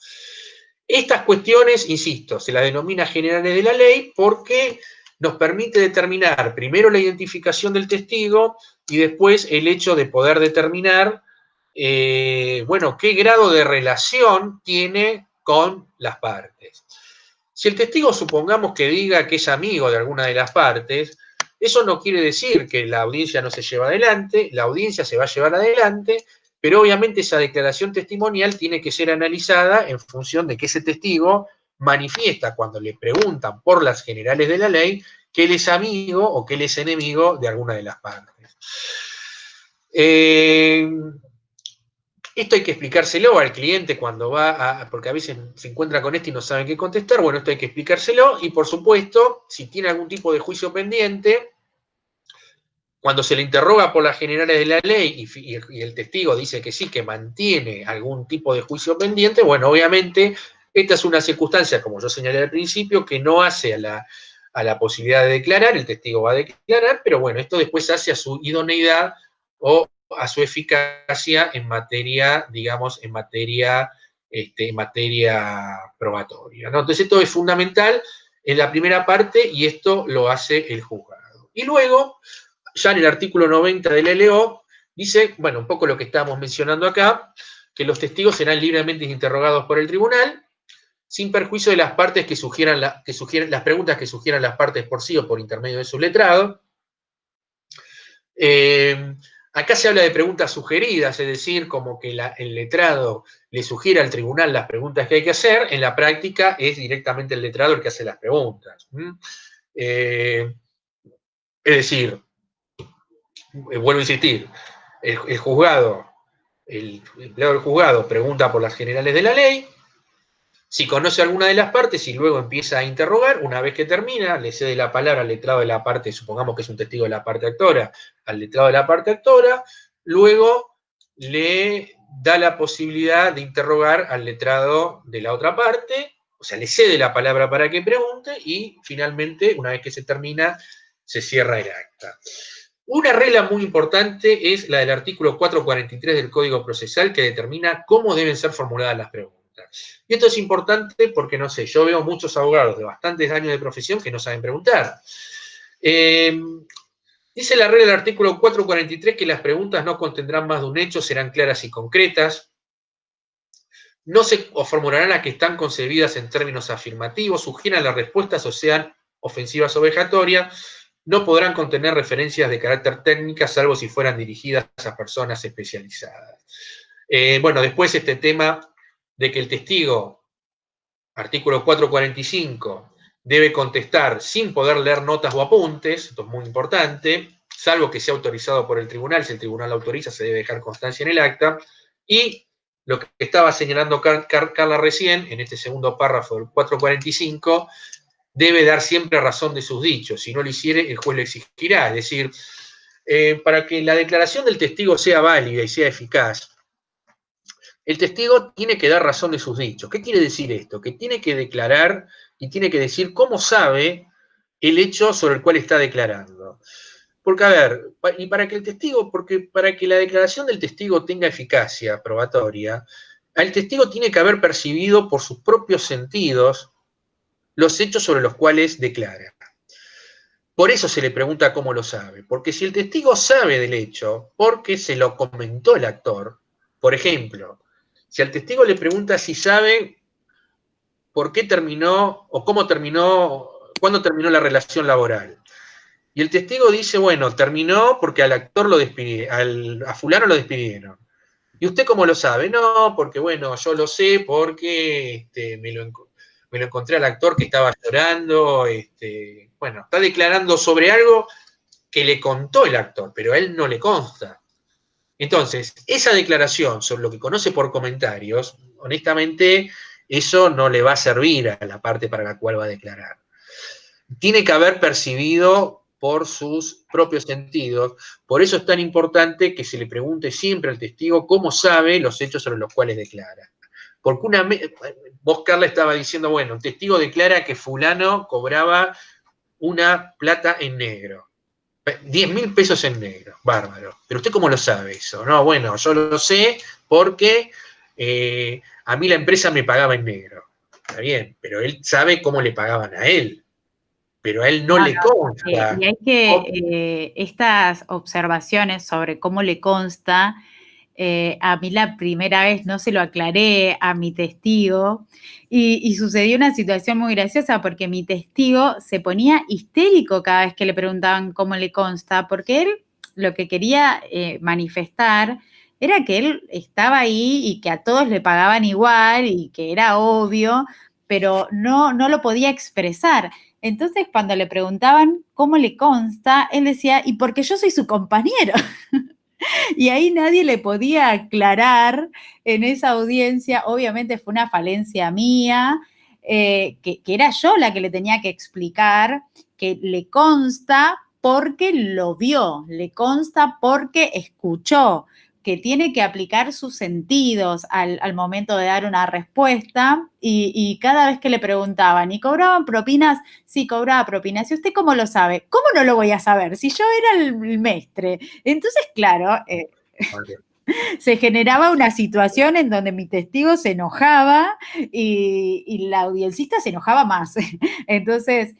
Estas cuestiones, insisto, se las denomina generales de la ley porque nos permite determinar primero la identificación del testigo y después el hecho de poder determinar qué grado de relación tiene con las partes. Si el testigo supongamos que diga que es amigo de alguna de las partes, eso no quiere decir que la audiencia no se lleva adelante, la audiencia se va a llevar adelante, pero obviamente esa declaración testimonial tiene que ser analizada en función de que ese testigo manifiesta cuando le preguntan por las generales de la ley que él es amigo o que él es enemigo de alguna de las partes. Esto hay que explicárselo al cliente cuando porque a veces se encuentra con esto y no saben qué contestar. Bueno, esto hay que explicárselo y, por supuesto, si tiene algún tipo de juicio pendiente, cuando se le interroga por las generales de la ley y el testigo dice que sí, que mantiene algún tipo de juicio pendiente, bueno, obviamente, esta es una circunstancia, como yo señalé al principio, que no hace a la posibilidad de declarar, el testigo va a declarar, pero bueno, esto después hace a su idoneidad o a su eficacia en materia, digamos, en materia en materia probatoria, ¿no? Entonces esto es fundamental en la primera parte y esto lo hace el juzgado. Y luego, ya en el artículo 90 del LO, dice, bueno, un poco lo que estábamos mencionando acá, que los testigos serán libremente interrogados por el tribunal, sin perjuicio de las partes que sugieran, las preguntas que sugieran las partes por sí o por intermedio de su letrado. Acá se habla de preguntas sugeridas, es decir, como que el letrado le sugiere al tribunal las preguntas que hay que hacer. En la práctica es directamente el letrado el que hace las preguntas. Es decir, vuelvo a insistir, el juzgado, el empleado del juzgado pregunta por las generales de la ley, si conoce alguna de las partes y luego empieza a interrogar, una vez que termina, le cede la palabra al letrado de la parte, supongamos que es un testigo de la parte actora, al letrado de la parte actora, luego le da la posibilidad de interrogar al letrado de la otra parte, o sea, le cede la palabra para que pregunte y finalmente, una vez que se termina, se cierra el acta. Una regla muy importante es la del artículo 443 del Código Procesal que determina cómo deben ser formuladas las preguntas. Y esto es importante porque, no sé, yo veo muchos abogados de bastantes años de profesión que no saben preguntar. Dice la regla del artículo 443 que las preguntas no contendrán más de un hecho, serán claras y concretas, no se formularán las que están concebidas en términos afirmativos, sugieran las respuestas o sean ofensivas o vejatorias, no podrán contener referencias de carácter técnico, salvo si fueran dirigidas a personas especializadas. Bueno, después este tema de que el testigo, artículo 445, debe contestar sin poder leer notas o apuntes, esto es muy importante, salvo que sea autorizado por el tribunal, si el tribunal autoriza se debe dejar constancia en el acta, y lo que estaba señalando Carla recién, en este segundo párrafo del 445, debe dar siempre razón de sus dichos, si no lo hiciere el juez lo exigirá, es decir, para que la declaración del testigo sea válida y sea eficaz, el testigo tiene que dar razón de sus dichos. ¿Qué quiere decir esto? Que tiene que declarar y tiene que decir cómo sabe el hecho sobre el cual está declarando. Porque, a ver, y para que el testigo, porque para que la declaración del testigo tenga eficacia probatoria, el testigo tiene que haber percibido por sus propios sentidos los hechos sobre los cuales declara. Por eso se le pregunta cómo lo sabe. Porque si el testigo sabe del hecho, porque se lo comentó el actor, por ejemplo, si al testigo le pregunta si sabe por qué terminó o cómo terminó, cuándo terminó la relación laboral, y el testigo dice, bueno, terminó porque al actor lo despidieron, a fulano lo despidieron. ¿Y usted cómo lo sabe? No, porque bueno, yo lo sé porque me lo encontré al actor que estaba llorando, bueno, está declarando sobre algo que le contó el actor, pero a él no le consta. Entonces, esa declaración sobre lo que conoce por comentarios, honestamente, eso no le va a servir a la parte para la cual va a declarar. Tiene que haber percibido por sus propios sentidos. Por eso es tan importante que se le pregunte siempre al testigo cómo sabe los hechos sobre los cuales declara. Porque vos, Carla, estaba diciendo, bueno, el testigo declara que fulano cobraba una plata en negro. 10.000 pesos en negro, bárbaro. Pero usted cómo lo sabe eso, ¿no? Bueno, yo lo sé porque a mí la empresa me pagaba en negro. Está bien, pero él sabe cómo le pagaban a él. Pero a él no le consta. Y hay que, estas observaciones sobre cómo le consta, a mí la primera vez no se lo aclaré a mi testigo y sucedió una situación muy graciosa porque mi testigo se ponía histérico cada vez que le preguntaban cómo le consta, porque él lo que quería manifestar era que él estaba ahí y que a todos le pagaban igual y que era obvio, pero no lo podía expresar. Entonces, cuando le preguntaban cómo le consta, él decía, y porque yo soy su compañero. Y ahí nadie le podía aclarar en esa audiencia. Obviamente fue una falencia mía, que era yo la que le tenía que explicar que le consta porque lo vio, le consta porque escuchó, que tiene que aplicar sus sentidos al momento de dar una respuesta y cada vez que le preguntaban, ¿y cobraban propinas? Sí, cobraba propinas. ¿Y usted cómo lo sabe? ¿Cómo no lo voy a saber? Si yo era el mestre. Entonces, claro, se generaba una situación en donde mi testigo se enojaba y la audiencista se enojaba más. Entonces,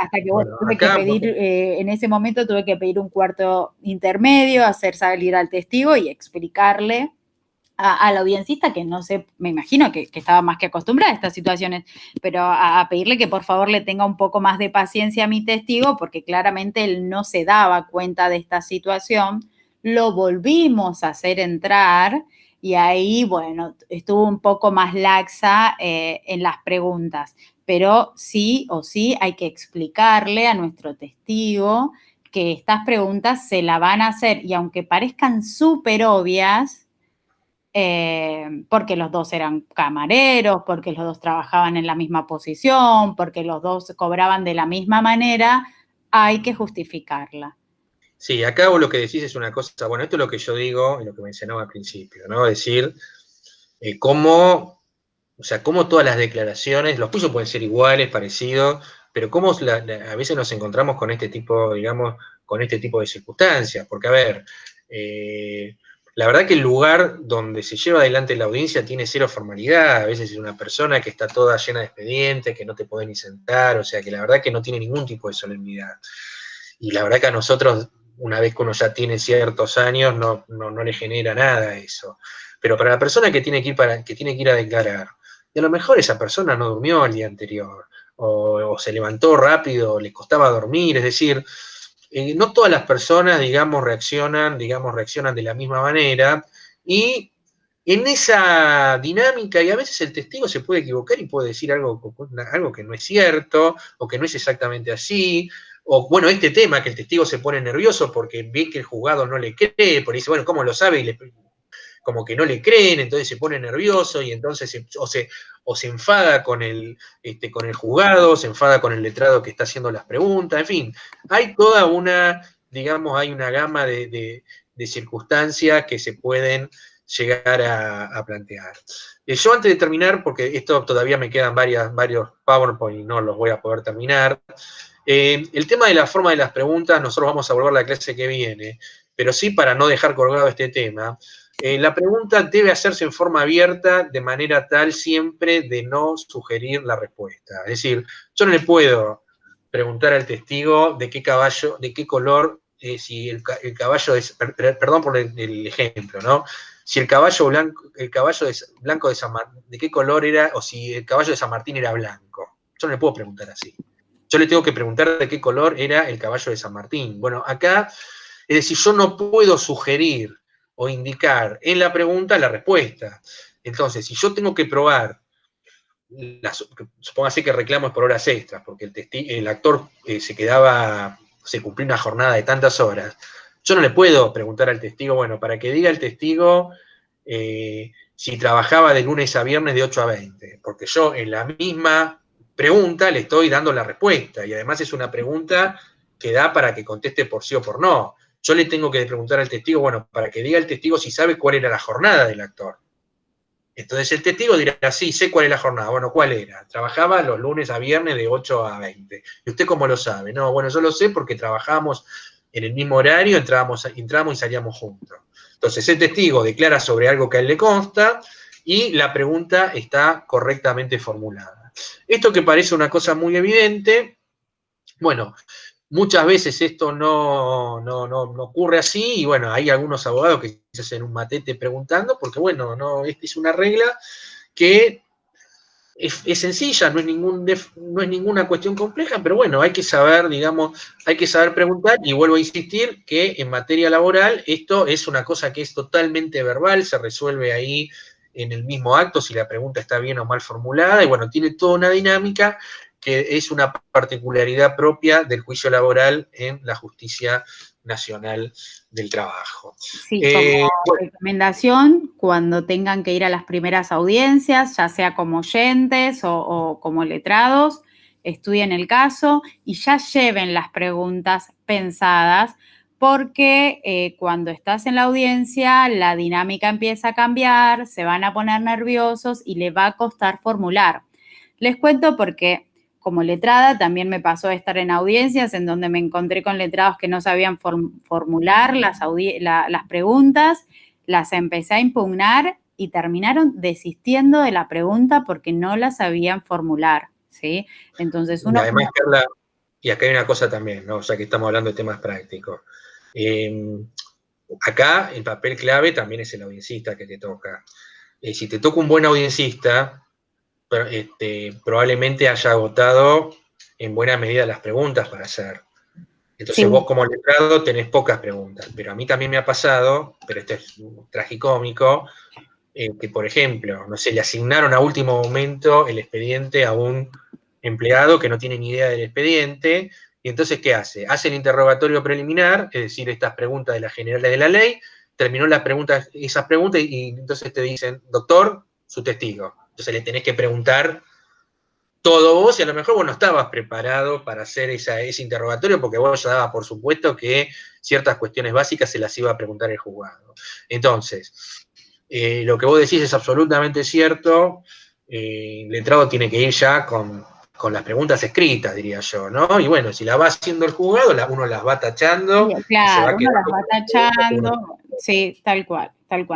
hasta que Bueno, tuve que acá, pedir, en ese momento tuve que pedir un cuarto intermedio, hacer salir al testigo y explicarle a la audiencista, que no sé, me imagino que estaba más que acostumbrada a estas situaciones, pero a pedirle que por favor le tenga un poco más de paciencia a mi testigo, porque claramente él no se daba cuenta de esta situación. Lo volvimos a hacer entrar y ahí, bueno, estuvo un poco más laxa en las preguntas, pero sí o sí hay que explicarle a nuestro testigo que estas preguntas se la van a hacer y aunque parezcan súper obvias, porque los dos eran camareros, porque los dos trabajaban en la misma posición, porque los dos cobraban de la misma manera, hay que justificarla. sí, acá vos lo que decís es una cosa, bueno, esto es lo que yo digo y lo que mencionaba al principio, ¿no? Decir, cómo, o sea, cómo todas las declaraciones, los juicios pueden ser iguales, parecidos, pero cómo a veces nos encontramos con este tipo, digamos, con este tipo de circunstancias, porque a ver, la verdad que el lugar donde se lleva adelante la audiencia tiene cero formalidad, a veces es una persona que está toda llena de expedientes, que no te puede ni sentar, o sea, que la verdad que no tiene ningún tipo de solemnidad. Y la verdad que a nosotros, una vez que uno ya tiene ciertos años, no le genera nada eso. Pero para la persona que tiene que ir a declarar, y a lo mejor esa persona no durmió el día anterior, o se levantó rápido, o le costaba dormir, es decir, no todas las personas, digamos, reaccionan de la misma manera, y en esa dinámica, y a veces el testigo se puede equivocar y puede decir algo que no es cierto, o que no es exactamente así, o bueno, este tema que el testigo se pone nervioso porque ve que el juzgado no le cree, porque dice, bueno, ¿cómo lo sabe? Y como que no le creen, entonces se pone nervioso y entonces o se enfada con el juzgado, se enfada con el letrado que está haciendo las preguntas, en fin, hay toda una, digamos, hay una gama de circunstancias que se pueden llegar a plantear. Yo antes de terminar, porque esto todavía me quedan varios PowerPoint y no los voy a poder terminar, el tema de la forma de las preguntas, nosotros vamos a volver a la clase que viene, pero sí para no dejar colgado este tema, la pregunta debe hacerse en forma abierta de manera tal siempre de no sugerir la respuesta. Es decir, yo no le puedo preguntar al testigo de qué caballo, de qué color, si el caballo es, perdón por el ejemplo, ¿no? Si el caballo blanco de San Martín, de qué color era, o si el caballo de San Martín era blanco. Yo no le puedo preguntar así. Yo le tengo que preguntar de qué color era el caballo de San Martín. Bueno, acá, es decir, yo no puedo sugerir o indicar en la pregunta la respuesta. Entonces, si yo tengo que probar, supóngase que reclamo es por horas extras, porque el actor se cumplió una jornada de tantas horas, yo no le puedo preguntar al testigo, bueno, para que diga el testigo si trabajaba de lunes a viernes de 8 a 20, porque yo en la misma pregunta le estoy dando la respuesta, y además es una pregunta que da para que conteste por sí o por no. Yo le tengo que preguntar al testigo, bueno, para que diga el testigo si sabe cuál era la jornada del actor. Entonces el testigo dirá, sí, sé cuál es la jornada. Bueno, ¿cuál era? Trabajaba los lunes a viernes de 8 a 20. ¿Y usted cómo lo sabe? No, bueno, yo lo sé porque trabajábamos en el mismo horario, entramos y salíamos juntos. Entonces el testigo declara sobre algo que a él le consta y la pregunta está correctamente formulada. Esto que parece una cosa muy evidente, bueno, muchas veces esto no ocurre así y bueno, hay algunos abogados que se hacen un matete preguntando porque bueno, no, esta es una regla que es sencilla, no es ninguna cuestión compleja, pero bueno, hay que saber, digamos, hay que saber preguntar y vuelvo a insistir que en materia laboral esto es una cosa que es totalmente verbal, se resuelve ahí en el mismo acto si la pregunta está bien o mal formulada y bueno, tiene toda una dinámica que es una particularidad propia del juicio laboral en la justicia nacional del trabajo. Sí, como recomendación, cuando tengan que ir a las primeras audiencias, ya sea como oyentes o como letrados, estudien el caso y ya lleven las preguntas pensadas, porque cuando estás en la audiencia, la dinámica empieza a cambiar, se van a poner nerviosos y le va a costar formular. Les cuento porque como letrada también me pasó de estar en audiencias en donde me encontré con letrados que no sabían formular las preguntas las empecé a impugnar y terminaron desistiendo de la pregunta porque no la sabían formular, ¿sí? Entonces Y además, Carla, y acá hay una cosa también, ¿no? Ya que estamos hablando de temas prácticos. Acá el papel clave también es el audiencista que te toca. Si te toca un buen audiencista, probablemente haya agotado en buena medida las preguntas para hacer. Entonces vos como letrado tenés pocas preguntas, pero a mí también me ha pasado, pero esto es tragicómico, que por ejemplo, no sé, le asignaron a último momento el expediente a un empleado que no tiene ni idea del expediente, y entonces ¿qué hace? Hace el interrogatorio preliminar, es decir, estas preguntas de las generales de la ley, terminó esas preguntas y entonces te dicen, doctor, su testigo. Entonces le tenés que preguntar todo vos y a lo mejor vos no estabas preparado para hacer ese interrogatorio porque vos ya dabas por supuesto que ciertas cuestiones básicas se las iba a preguntar el juzgado. Entonces, lo que vos decís es absolutamente cierto, el letrado tiene que ir ya con las preguntas escritas, diría yo, ¿no? Y bueno, si la va haciendo el juzgado, uno las va tachando. Claro, uno las va tachando, sí, tal cual,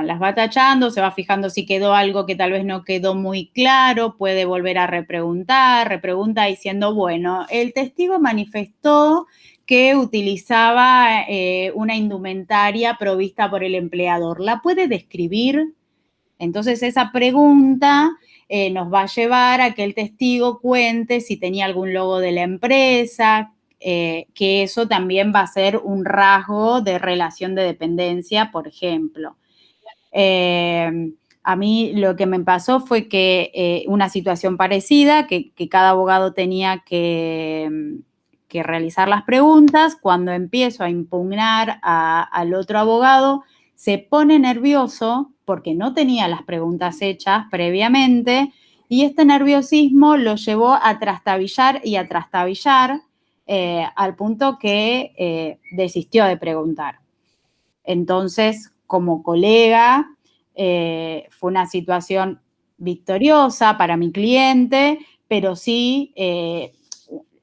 las va tachando, se va fijando si quedó algo que tal vez no quedó muy claro, puede volver a repregunta diciendo, bueno, el testigo manifestó que utilizaba una indumentaria provista por el empleador, ¿la puede describir? Entonces esa pregunta nos va a llevar a que el testigo cuente si tenía algún logo de la empresa, que eso también va a ser un rasgo de relación de dependencia, por ejemplo. A mí lo que me pasó fue que una situación parecida, que cada abogado tenía que realizar las preguntas, cuando empiezo a impugnar al otro abogado, se pone nervioso porque no tenía las preguntas hechas previamente y este nerviosismo lo llevó a trastabillar y a trastabillar al punto que desistió de preguntar. Entonces, como colega, fue una situación victoriosa para mi cliente, pero sí,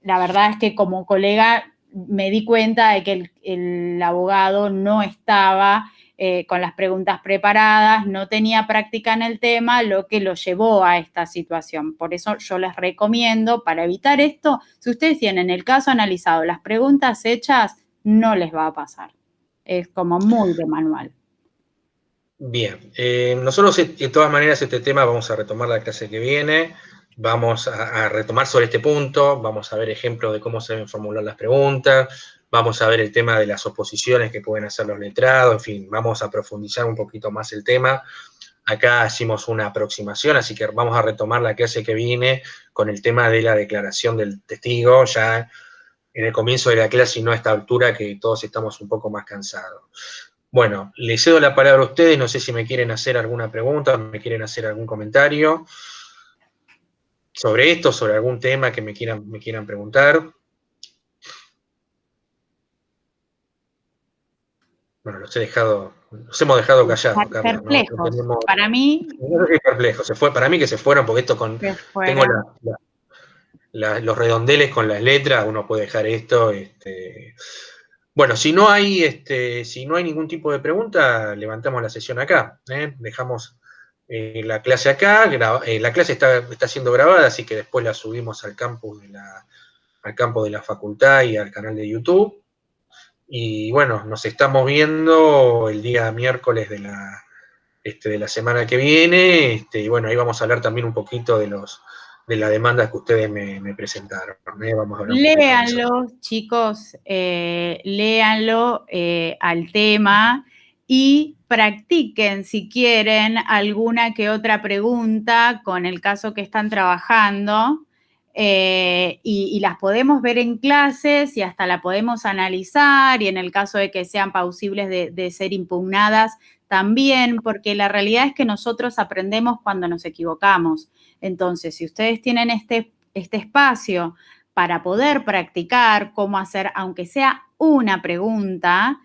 la verdad es que como colega me di cuenta de que el abogado no estaba con las preguntas preparadas, no tenía práctica en el tema, lo que lo llevó a esta situación. Por eso yo les recomiendo, para evitar esto, si ustedes tienen el caso analizado, las preguntas hechas, no les va a pasar. Es como muy de manual. Bien, nosotros de todas maneras este tema vamos a retomar la clase que viene, vamos a retomar sobre este punto, vamos a ver ejemplos de cómo se deben formular las preguntas, vamos a ver el tema de las oposiciones que pueden hacer los letrados, en fin, vamos a profundizar un poquito más el tema. Acá hicimos una aproximación, así que vamos a retomar la clase que viene con el tema de la declaración del testigo, ya en el comienzo de la clase y no a esta altura que todos estamos un poco más cansados. Bueno, les cedo la palabra a ustedes, no sé si me quieren hacer alguna pregunta, me quieren hacer algún comentario sobre esto, sobre algún tema que me quieran preguntar. Bueno, los hemos dejado callados, Carla. Perplejos. ¿No? Para mí. No sé si perplejos, para mí que se fueron, porque esto tengo los redondeles con las letras, uno puede dejar esto. Bueno, si no hay ningún tipo de pregunta, levantamos la sesión acá. Dejamos la clase acá. La clase está siendo grabada, así que después la subimos al campus de la facultad y al canal de YouTube. Y bueno, nos estamos viendo el día miércoles de la semana que viene. Y bueno, ahí vamos a hablar también un poquito de las demandas que ustedes me presentaron. Vamos a hablar léanlo, chicos, léanlo al tema y practiquen si quieren alguna que otra pregunta con el caso que están trabajando y las podemos ver en clases y hasta la podemos analizar y en el caso de que sean plausibles de ser impugnadas también, porque la realidad es que nosotros aprendemos cuando nos equivocamos. Entonces, si ustedes tienen este espacio para poder practicar cómo hacer, aunque sea una pregunta,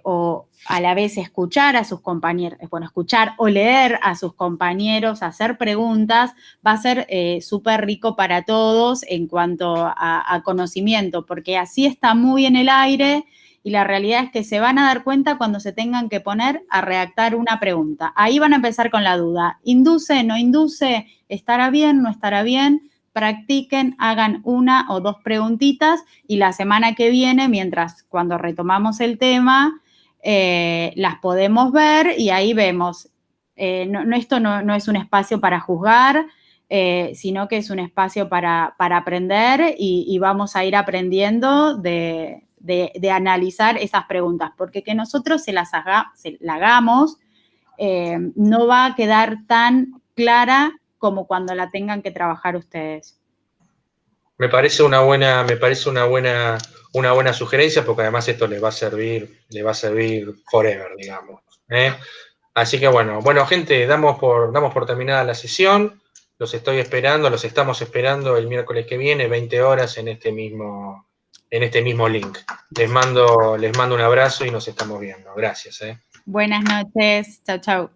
o a la vez escuchar a sus compañeros, escuchar o leer a sus compañeros, hacer preguntas, va a ser súper rico para todos en cuanto a conocimiento, porque así está muy en el aire y la realidad es que se van a dar cuenta cuando se tengan que poner a redactar una pregunta. Ahí van a empezar con la duda. ¿Induce, no induce? ¿Estará bien, no estará bien? Practiquen, hagan 1 o 2 preguntitas y la semana que viene, cuando retomamos el tema, las podemos ver y ahí vemos. Esto no es un espacio para juzgar, sino que es un espacio para aprender y vamos a ir aprendiendo de analizar esas preguntas, porque que nosotros se la hagamos no va a quedar tan clara como cuando la tengan que trabajar ustedes. Me parece una buena sugerencia, porque además esto les va a servir forever, digamos. Así que bueno, gente, damos por terminada la sesión. Los estamos esperando el miércoles que viene, 20 horas, en este mismo link. Les mando un abrazo y nos estamos viendo. Gracias. Buenas noches. Chau, chau.